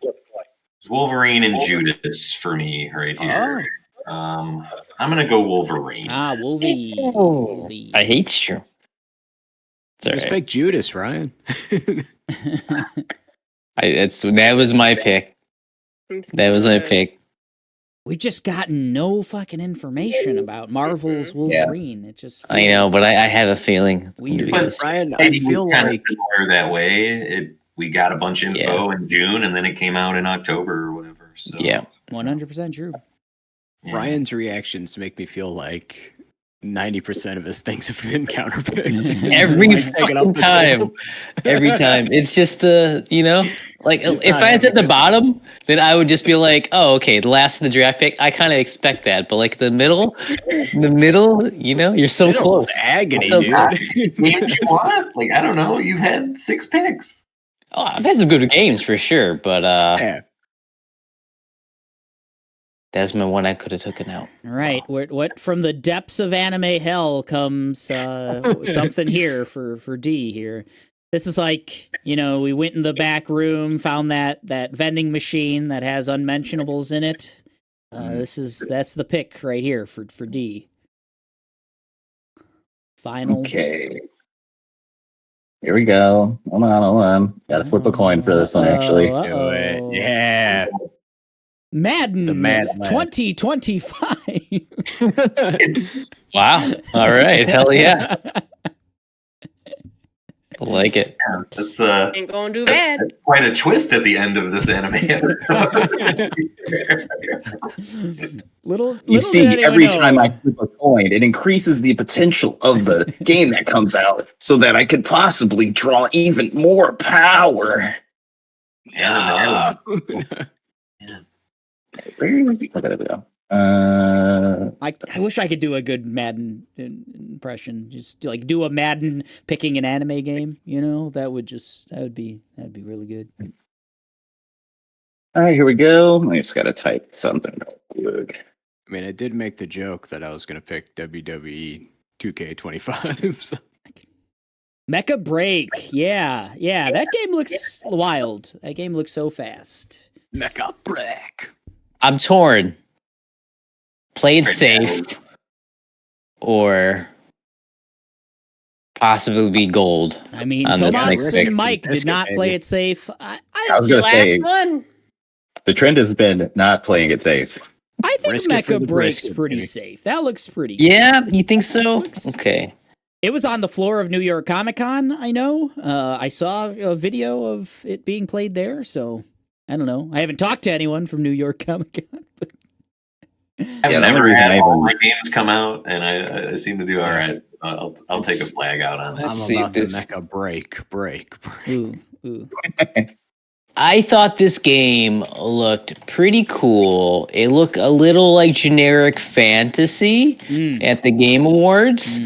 Wolverine and Judas for me right here. I'm gonna go Wolverine. Wolvie. I hate you. It's all Just right. pick Judas, Ryan. That was my pick. That was my pick. We've just gotten no fucking information about Marvel's Wolverine. It just I know, feels but I have a feeling. weird. But Ryan, I feel kind of like similar that way. We got a bunch of info in June, and then it came out in October or whatever. So Yeah. 100% true. yeah. Ryan's reactions make me feel like 90% of his things have been counterpicked. Every Like, taking off fucking the time. table. Every time. It's just like He's if not I was having at the a good bottom, then I would just be like, oh, okay, the last of the draft pick. I kind of expect that. But like the middle, you're so Middle close. is agony, So dude. Games you want? Like, I don't know. You've had 6 picks. Oh, I've had some good games for sure, but Yeah. that's my one I could have taken out. All right, what from the depths of anime hell comes something here for D here. This is like, we went in the back room, found that vending machine that has unmentionables in it. That's the pick right here for D. Final. Okay. Here we go. Hold on. Gotta flip a coin for this one, actually. Do it. Yeah. Madden, The Madden Lad. 2025. Wow. All right. Hell yeah. I like it. Yeah, that's Ain't gonna do bad. that's quite a twist at the end of this anime episode. You see, every time I flip a coin, it increases the potential of the game that comes out so that I could possibly draw even more power. Yeah. Where is the... Okay, there we go. I wish I could do a good Madden impression. Just like do a Madden picking an anime game. That would be really good. All right, here we go. I just gotta type something real quick. I mean, I did make the joke that I was going to pick WWE 2K25. So. Mecha Break. Yeah. That game looks wild. That game looks so fast. Mecha Break. I'm torn. Play it Right safe or possibly be gold. I mean, On the Tomas next and pick. Mike did That's not good, play baby. it safe. I was Your gonna say, last one. the trend has been not playing it safe. I think Risk it for Mecha the Break's brisket, pretty baby. safe. That looks pretty good. Yeah, you think so? Looks- Okay. It was on the floor of New York Comic Con, I know. I saw a video of it being played there, so I don't know. I haven't talked to anyone from New York Comic Con. But I've Yeah, the never only reason had I all even- my games come out, and I seem to do all right. I'll take a flag out on that. Let's I'm see about if this- to Mecha Break. ooh. I thought this game looked pretty cool. It looked a little like generic fantasy Mm. at the Game Awards.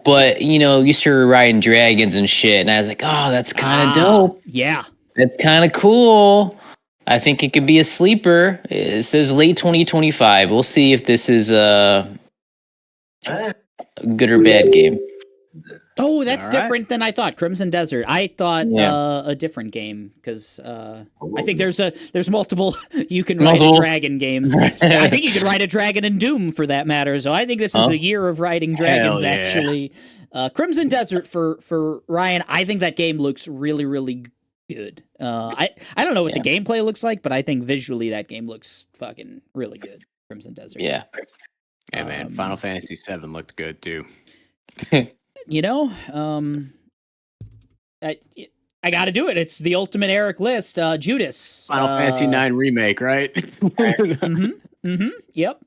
But, you started riding dragons and shit. And I was like, oh, that's kind of dope. Yeah. That's kind of cool. I think it could be a sleeper. It says late 2025. We'll see if this is a good or bad game. Oh, that's All right. different than I thought. Crimson Desert. I thought a different game because I think there's multiple you can ride a Multiple. dragon games. I think you could ride a dragon in Doom for that matter. So I think this is the year of riding dragons. Hell yeah. Actually, Crimson Desert for Ryan. I think that game looks really really good. I don't know what the gameplay looks like, but I think visually that game looks fucking really good. Crimson Desert. Yeah. Yeah, man. Final Fantasy VII looked good too. I got to do it. It's the ultimate Eric list. Judas. Final Fantasy IX remake, right? Yep.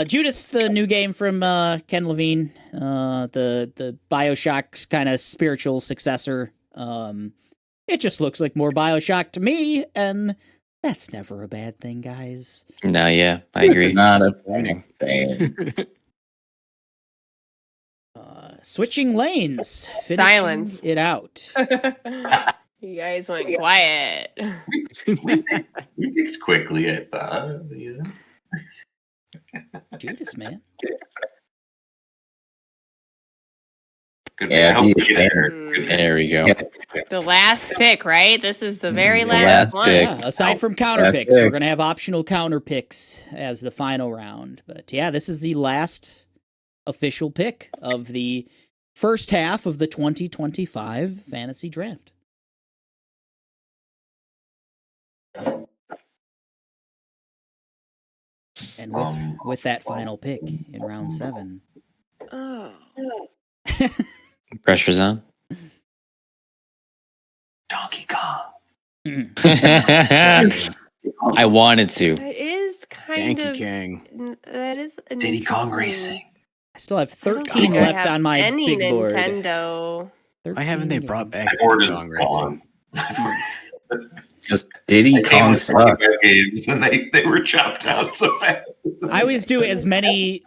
Judas, the new game from Ken Levine, the BioShock's kind of spiritual successor. It just looks like more BioShock to me, and that's never a bad thing, guys. No, yeah, I agree. Not a thing. Switching lanes. Finishing Silence. it out. You guys went quiet. We picked quickly, I thought. You know? Judas, man. Good Yeah, I hope we geez, get man. there. Good There we go. The last pick, right? This is the very The last last one. pick. Yeah, aside from counter That's picks, we're big. going to have optional counter picks as the final round. But yeah, this is the last official pick of the first half of the 2025 fantasy draft. And with that final pick in round 7. Oh. Pressure's on. Donkey Kong. I wanted to. That is kind Danky of. Kang. That is an Diddy Kong interesting- Racing. I still have I don't 13 think I left have on my any big board. Nintendo. Why haven't they 13 brought games. back My board Diddy is Kong Racing? gone. Just Diddy I came Kong with sucks. 25 games and they were chopped out so fast. I always do as many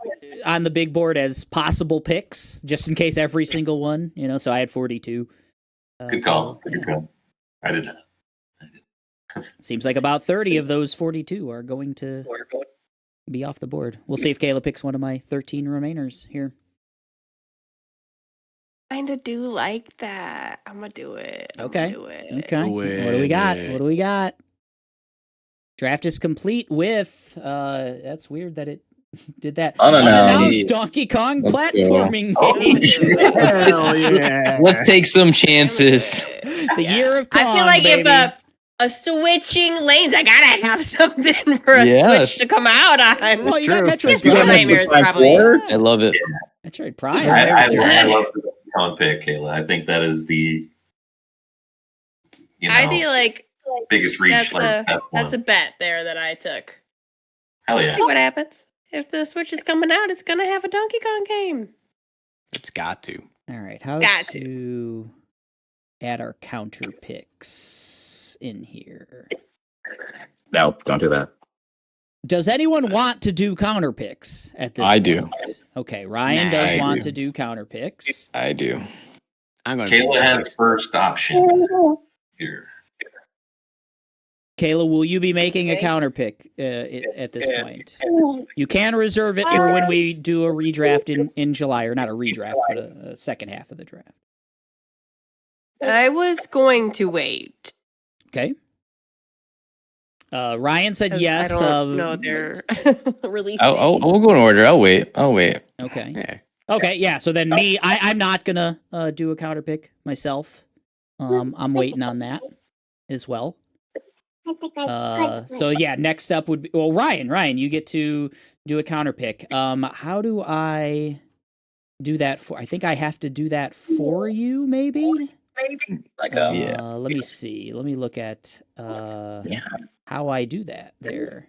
on the big board as possible picks, just in case every single one, so I had 42. Good call. Yeah. Good call. I did not. Seems like about 30 of those 42 are going to be off the board. We'll see if Kayla picks one of my 13 remainers here. Kinda do like that. I'm gonna do it. Okay. Do it. Okay. What do we got? What do we got? Draft is complete with that's weird that it did that. Unannounced. Donkey Kong Let's go. platforming I'm game. gonna do it. Hell yeah. Let's take some chances. The year of Kong, I feel like baby. if a switching lanes, I gotta have something for a Yeah. switch to come out on. Well, you got True. Metroid It's Prime. Little Nightmares, probably. I love it. Metroid Prime. I love the Kong pick, Kayla. I think that is the I feel like biggest reach. that's best that's a one. bet there that I took. Hell Let's yeah. see what happens. If the Switch is coming out, it's gonna have a Donkey Kong game. It's got to. All right, how Got to add our counter picks in here. No, don't do that. Does anyone want to do counter picks at this I point? do. Okay, Ryan Nah, does I want do. to do counter picks. I do. I'm going Kayla has first option here. Kayla, will you be making a counter pick at this point? You can reserve it for when we do a redraft in July, or not a redraft, but a second half of the draft. I was going to wait. Okay. Ryan said 'Cause yes. I don't know their release. We'll go in order. I'll wait. Okay. Yeah. Okay, yeah. So then I'm not gonna do a counter pick myself. I'm waiting on that as well. So yeah, next up would be Ryan. You get to do a counter pick. How do I do that for? I think I have to do that for you, maybe. Yeah. Let me see. Let me look at how I do that. There,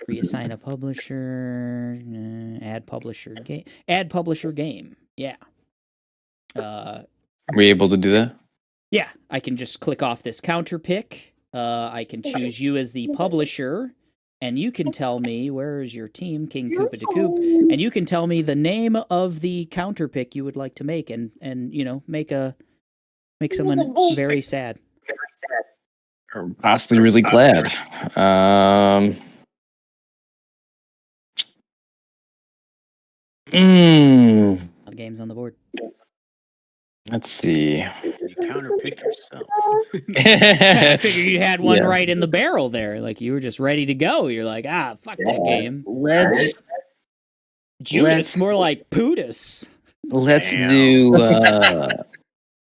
reassign a publisher, add publisher game, Yeah. Are we able to do that? Yeah, I can just click off this counter pick. I can choose you as the publisher, and you can tell me where is your team, King Koopa de Koop, and you can tell me the name of the counter pick you would like to make, and make someone very sad. Or possibly really glad. A lot of games on the board. Let's see. You counterpick yourself. I figured you had one Yeah. right in the barrel there, like you were just ready to go. You're like, fuck that game. Let's Judas, more like Pootus. Damn. do.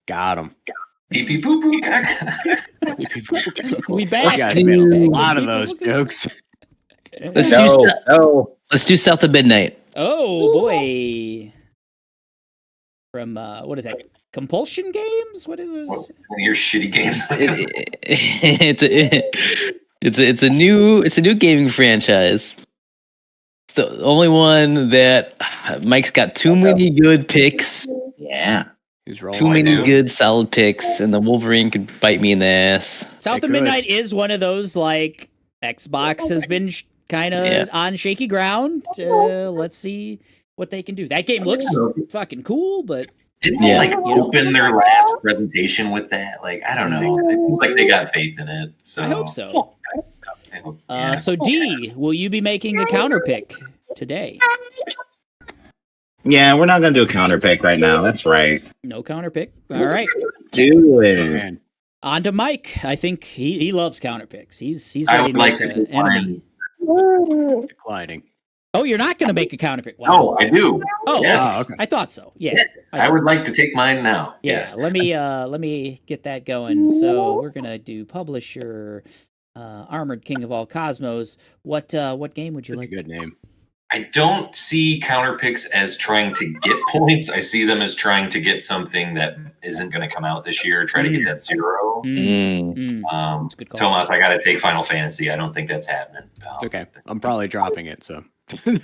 Got him. Pee pee poo poo caca. We You back. guys made a lot of those jokes. Let's No. Let's do South of Midnight. Oh boy. From what is that? Compulsion Games? What it was? One of your shitty games. It's a new gaming franchise. It's the only one that Mike's got too many good picks, Yeah. Who's rolling? too many dude. good solid picks, and the Wolverine could bite me in the ass. South They of could. Midnight is one of those like Xbox has been kind of Yeah. on shaky ground. Let's see what they can do. That game looks fucking cool, but Didn't Yeah. they open their last presentation with that? Like, I don't know. It seems like they got faith in it. So I hope so. I hope- yeah. So D, will you be making a counter pick today? Yeah, we're not gonna do a counter pick right now. That's right. No counter pick. All right. Do Oh, it. man. On to Mike. I think he loves counter picks. He's I ready would to like make to an take enemy. mine. It's declining. Oh, you're not going to make a counter pick. Wow. No, I do. Oh, Yes. yes. okay. I thought so. Yeah. I would like to take mine now. Yeah. Yes. Let me get that going. So we're gonna do publisher, Armored King of All Cosmos. What game would you Pretty like? good name. I don't see counter picks as trying to get points. I see them as trying to get something that isn't going to come out this year. Try to get that 0. Mm, that's a good call. Tomas, I got to take Final Fantasy. I don't think that's happening. It's okay. I'm probably dropping it, so. Oh no!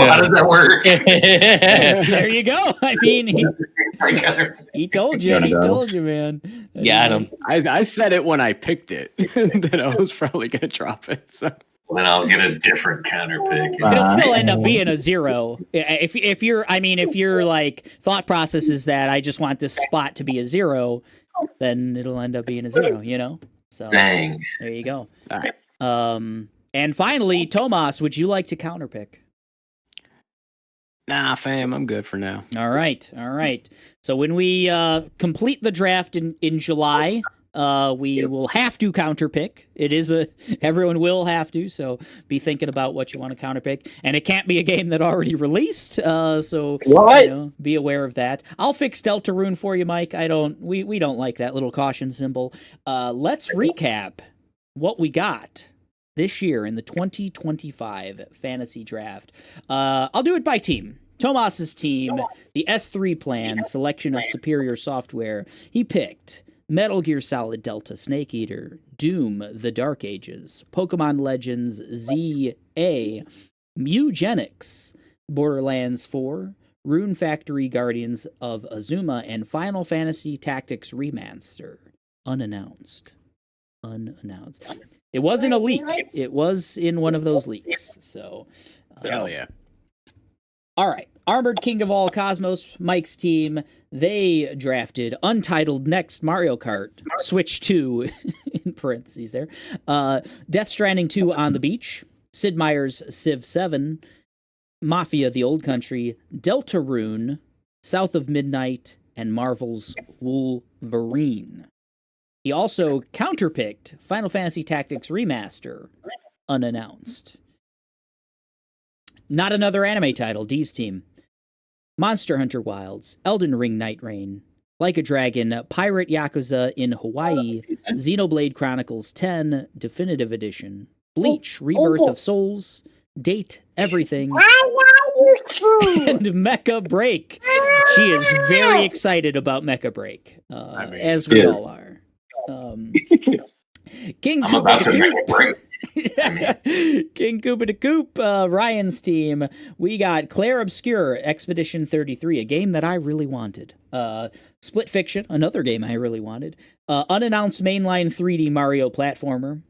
How does that work? Yes, there you go. I mean, he told you. Gonna He go. told you, man. Got him. I said it when I picked it that I was probably gonna drop it. So Well, then I'll get a different counter pick. It'll still end up being a 0. If your like thought process is that I just want this spot to be a 0, then it'll end up being a 0. You know. So Dang. there you go. all right. And finally, Tomas, would you like to counterpick? Nah, fam, I'm good for now. All right. So when we complete the draft in July, we will have to counterpick. It is everyone will have to. So be thinking about what you want to counterpick, and it can't be a game that already released. So What? be aware of that. I'll fix Deltarune for you, Mike. We don't like that little caution symbol. Let's recap what we got this year in the 2025 fantasy draft. I'll do it by team. Tomas's team, the S3 plan, selection of superior software. He picked Metal Gear Solid Delta Snake Eater, Doom The Dark Ages, Pokemon Legends ZA, Mugenics, Borderlands 4, Rune Factory Guardians of Azuma, and Final Fantasy Tactics Remaster. Unannounced. It wasn't a leak. It was in one of those leaks. So, Hell yeah. all right. Armored King of All Cosmos, Mike's team, they drafted Untitled Next Mario Kart, Switch 2, in parentheses there, Death Stranding 2 On the Beach, Sid Meier's Civ 7, Mafia The Old Country, Deltarune, South of Midnight, and Marvel's Wolverine. He also counterpicked Final Fantasy Tactics Remaster, unannounced. Not another anime title, D's team. Monster Hunter Wilds, Elden Ring Night Rain, Like a Dragon, Pirate Yakuza in Hawaii, Xenoblade Chronicles 10, Definitive Edition, Bleach, Rebirth of Souls, Date Everything, and Mecha Break. She is very excited about Mecha Break, as we all are. King I'm about to make Koopa a break. King Koopa da Koop, Ryan's team. We got Claire Obscure, Expedition 33, a game that I really wanted. Split Fiction, another game I really wanted. Unannounced mainline 3D Mario platformer.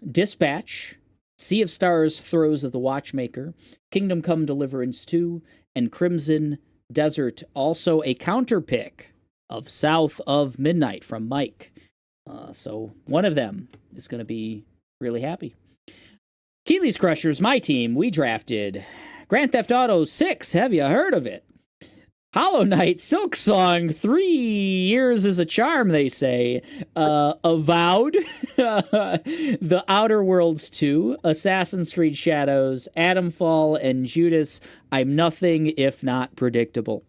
Dispatch, Sea of Stars, Throes of the Watchmaker, Kingdom Come Deliverance 2, and Crimson Desert. Also a counterpick of South of Midnight from Mike. So one of them is going to be really happy. Keeley's Crushers, my team, we drafted Grand Theft Auto 6. Have you heard of it? Hollow Knight, Silk Song, 3 years is a charm, they say. Avowed, The Outer Worlds 2, Assassin's Creed Shadows, Atomfall, and Judas, I'm Nothing If Not Predictable.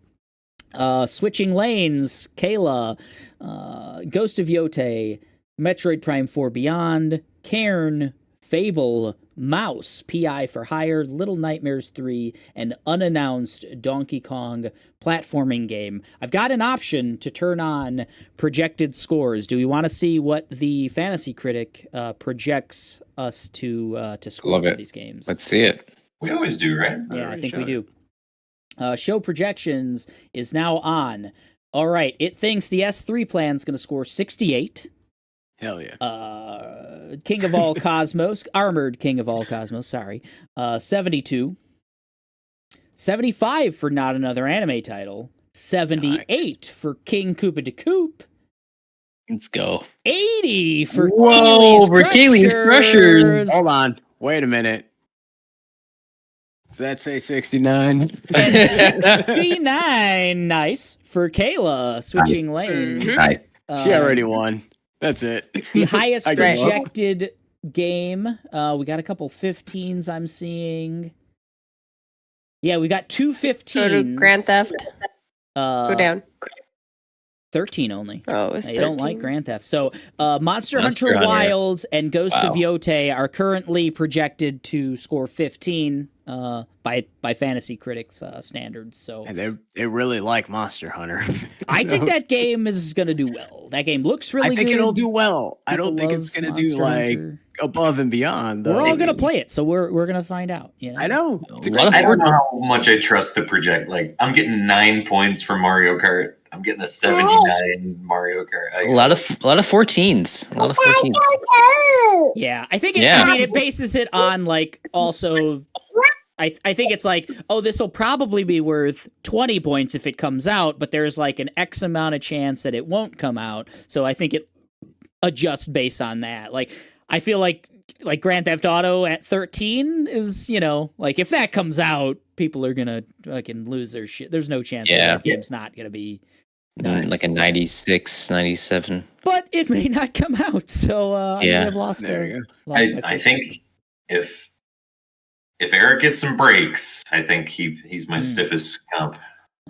Switching Lanes, Kayla, Ghost of Yote, Metroid Prime 4 Beyond, Cairn, Fable, Mouse, PI for Hire, Little Nightmares 3, and unannounced Donkey Kong platforming game. I've got an option to turn on projected scores. Do we want to see what the Fantasy Critic projects us to score Love for it. these games? Let's see it. We always do, right? Yeah, I think we do. Show projections is now on. All right, it thinks the S3 plan is going to score 68. Hell yeah. King of All Cosmos, Armored King of All Cosmos, sorry, 72. 75 for Not Another Anime Title, 78 for King Koopa de Coop. Let's go. 80 for Whoa, Kaylee's for Kaylee's Crushers. Hold on. Wait a minute. Does that say 69? And 69, nice, for Kayla, switching lanes. Nice. She already won. That's it. The highest I give up. projected game. We got a couple 15s I'm seeing. Yeah, we got two 15s. Go to Grand Theft. Go down. 13 only. Oh, it was They 13. don't like Grand Theft. So Monster Monster Hunter Hunter. Wilds and Ghost of Wow. Yote are currently projected to score 15 by fantasy critics standards. So And they really like Monster Hunter. I think that game is going to do well. That game looks really I think good. it'll do well. I don't People think it's love going to do Monster like Hunter. above and beyond. We're though. all going to play it, so we're going to find out. You know? I know. A It's a lot great of I game. don't know how much I trust the project. Like, I'm getting 9 points from Mario Kart. I'm getting a 79 Mario Kart. A lot of 14s. A lot of 14s. Yeah, I think Yeah. I mean, it bases it on like also. I think it's like, oh, this will probably be worth 20 points if it comes out, but there's like an X amount of chance that it won't come out. So I think it adjusts based on that. Like, I feel like Grand Theft Auto at 13 is, like if that comes out, people are gonna fucking lose their shit. There's no chance Yeah. that game's not gonna be nice. Like a 96, 97. But it may not come out, so I may Yeah. have lost. There you go. lost my I faith. think if Eric gets some breaks, I think he's my stiffest comp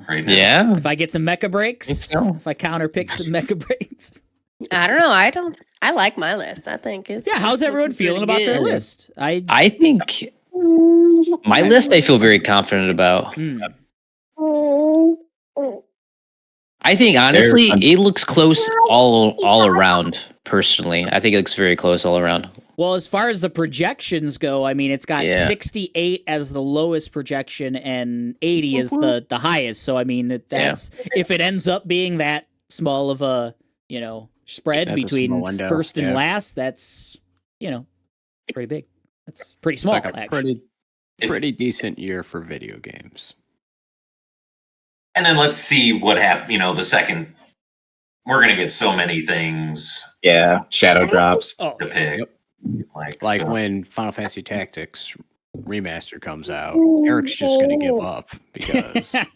right now. Yeah. If I get some mecha breaks, Think so. if I counterpick some mecha breaks. I don't know. I like my list. I think it's Yeah, how's everyone looking feeling pretty about their good. list? I think my list I feel very confident about. I think honestly it looks close all around. Personally, I think it looks very close all around. Well, as far as the projections go, I mean, it's got Yeah. 68 as the lowest projection and 80 as the highest. So, I mean, that's if it ends up being that small of a, spread That's a between small window, first and yeah. last, that's, pretty big. That's pretty small, Like a actually. pretty decent year for video games. And then let's see what happens. The second we're gonna get so many things Yeah, shadow drops. Oh, to pick. Like so- when Final Fantasy Tactics Remaster comes out, Eric's just going to give up because I'm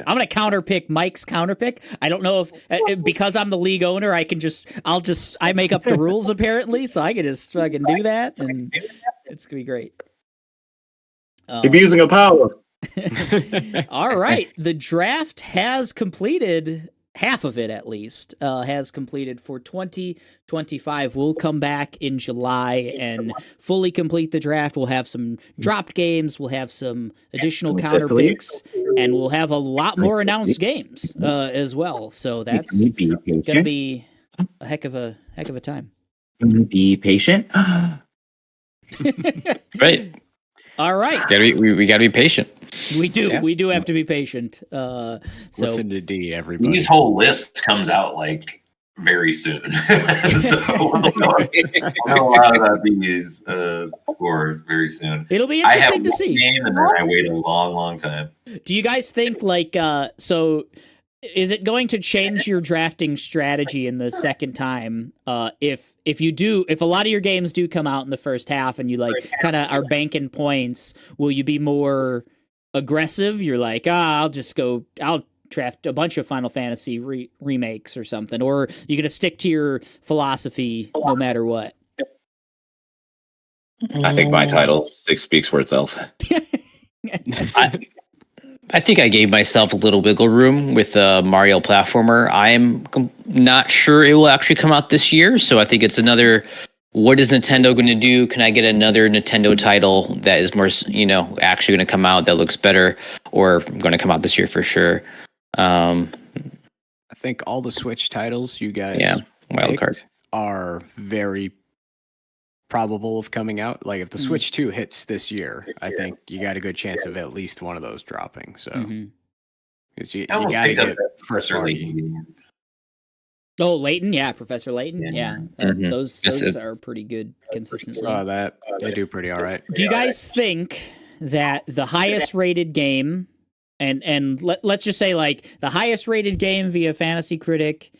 gonna counterpick Mike's counterpick. I don't know if because I'm the league owner, I make up the rules apparently, so I can just fucking do that, and it's gonna be great. Abusing of power. All right, the draft has completed. Half of it, at least, has completed for 2025. We'll come back in July and fully complete the draft. We'll have some dropped games. We'll have some additional counter picks, and we'll have a lot more announced games as well. So that's Be gonna patient. be a heck of a time. Be patient. Right. All right, We gotta be patient. we do Yeah. have to be patient. So listen to D, everybody. These whole list comes out like very soon. So we'll know a lot about these score very soon. it'll be I have interesting to one see. game and then I wait a long time. Do you guys think so is it going to change your drafting strategy in the second time if a lot of your games do come out in the first half and you kind of are banking points, will you be more aggressive? You're like, I'll draft a bunch of Final Fantasy remakes or something, or you're going to stick to your philosophy no matter what? I think my title speaks for itself. I think I gave myself a little wiggle room with Mario platformer. I'm not sure it will actually come out this year, so I think it's another. What is Nintendo going to do? Can I get another Nintendo title that is more, actually going to come out that looks better, or going to come out this year for sure? I think all the Switch titles you guys Wild picked card. are very probable of coming out. Like if the Switch 2 hits this year, I think you got a good chance of at least one of those dropping. So Mhm. 'cause you I almost got to picked up get that first Professor party. Layton. Oh, Layton, yeah, Professor Layton, yeah. Mhm. Those That's are pretty good consistently. Saw that. They do pretty all right. Do you guys think that the highest rated game And let's just say like the highest rated game via Fantasy Critic,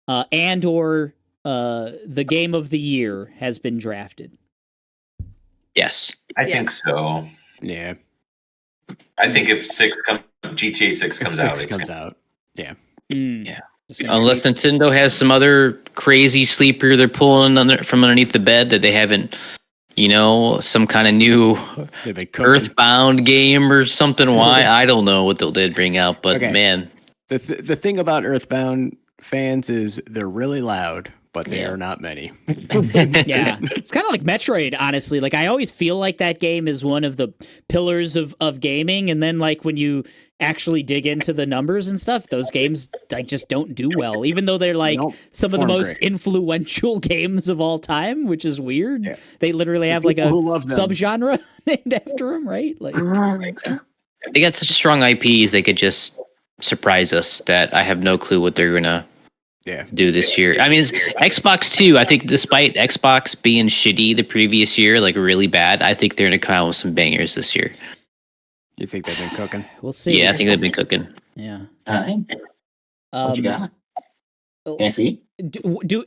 and or the game of the year has been drafted. Yes. I think so. Yeah. I think if GTA 6 comes out, it's comes out. Yeah. Yeah. Unless Nintendo has some other crazy sleeper they're pulling from underneath the bed that they haven't, some kind of new Earthbound game or something. Why? I don't know what they'd bring out, but man. The thing about Earthbound fans is they're really loud, but they are not many. Yeah. It's kind of like Metroid, honestly. Like, I always feel like that game is one of the pillars of gaming, and then, like, when you actually dig into the numbers and stuff, those games, like, just don't do well, even though they're, like, some of the most influential games of all time, which is weird. Yeah. They literally have, like, a subgenre named after them, right? Like, they got such strong IPs, they could just surprise us that I have no clue what they're going to do this year. I mean, Xbox too. I think despite Xbox being shitty the previous year, like really bad, I think they're going to come out with some bangers this year. You think they've been cooking? We'll see. Yeah, I think they've been cooking. Yeah. What you got? Fancy?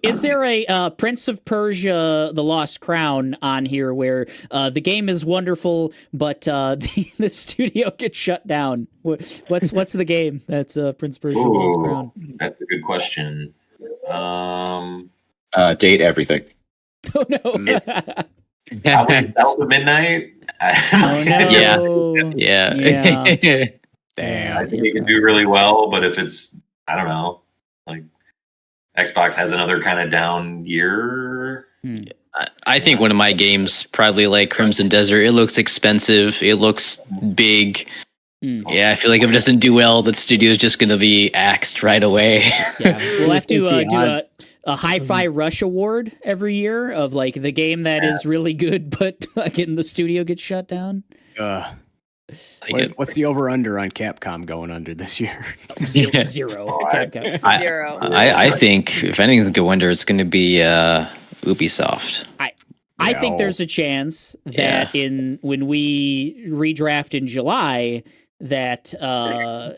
Is there a Prince of Persia: The Lost Crown on here where the game is wonderful, but the studio gets shut down? What's the game that's Prince of Persia: The Lost Crown? That's a good question. Date everything. Oh no! Probably Zelda Midnight. Oh no! Yeah. Damn. I think it could do really well, but if it's, I don't know, like Xbox has another kind of down year. I think one of my games, probably like Crimson Desert, it looks expensive. It looks big. Yeah, I feel like if it doesn't do well, the studio is just going to be axed right away. Yeah, we'll have to do a Hi-Fi Rush award every year of like the game that is really good, but again, the studio gets shut down. What's the over/under on Capcom going under this year? Zero. Zero. I think if anything's going under, it's going to be Ubisoft. I think there's a chance that when we redraft in July, that a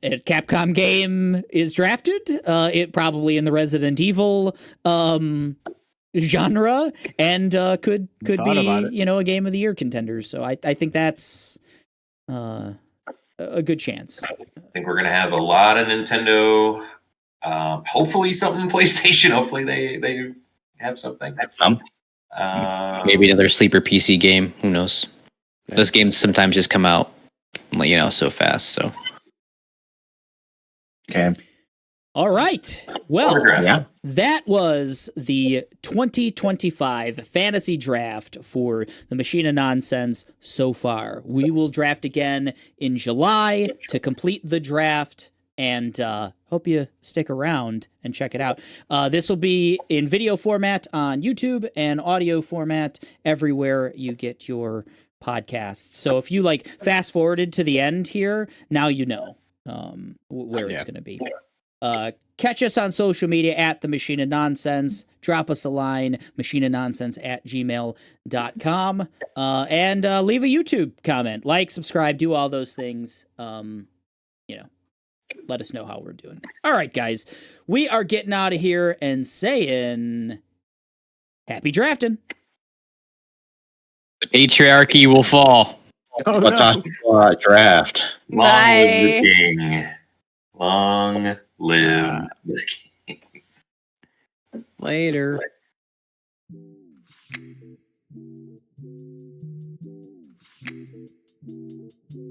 Capcom game is drafted. It probably in the Resident Evil genre, and could be a game of the year contender. So I think that's a good chance. I think we're gonna have a lot of Nintendo. Hopefully something PlayStation. Hopefully they have something. Maybe another sleeper PC game. Who knows? Those games sometimes just come out, so fast. So. Okay. All right. Well, that was the 2025 fantasy draft for the Machine of Nonsense so far. We will draft again in July to complete the draft, and hope you stick around and check it out. This will be in video format on YouTube and audio format everywhere you get your podcasts. So if you fast forwarded to the end here, now you know where it's going to be. Catch us on social media at The Machine of Nonsense. Drop us a line, machineofnonsense@gmail.com. And leave a YouTube comment. Subscribe, do all those things. Let us know how we're doing. All right, guys. We are getting out of here and saying happy drafting. The patriarchy will fall. Draft. Long live the king. Long live the king. Later.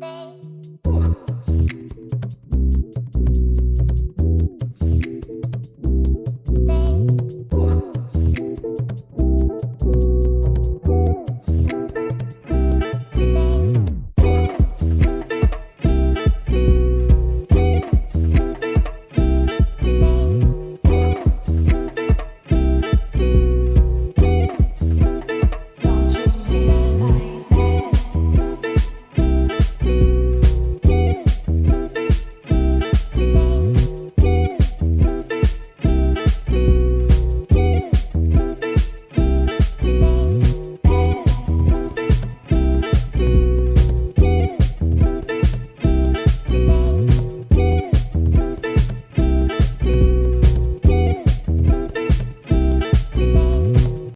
Bye.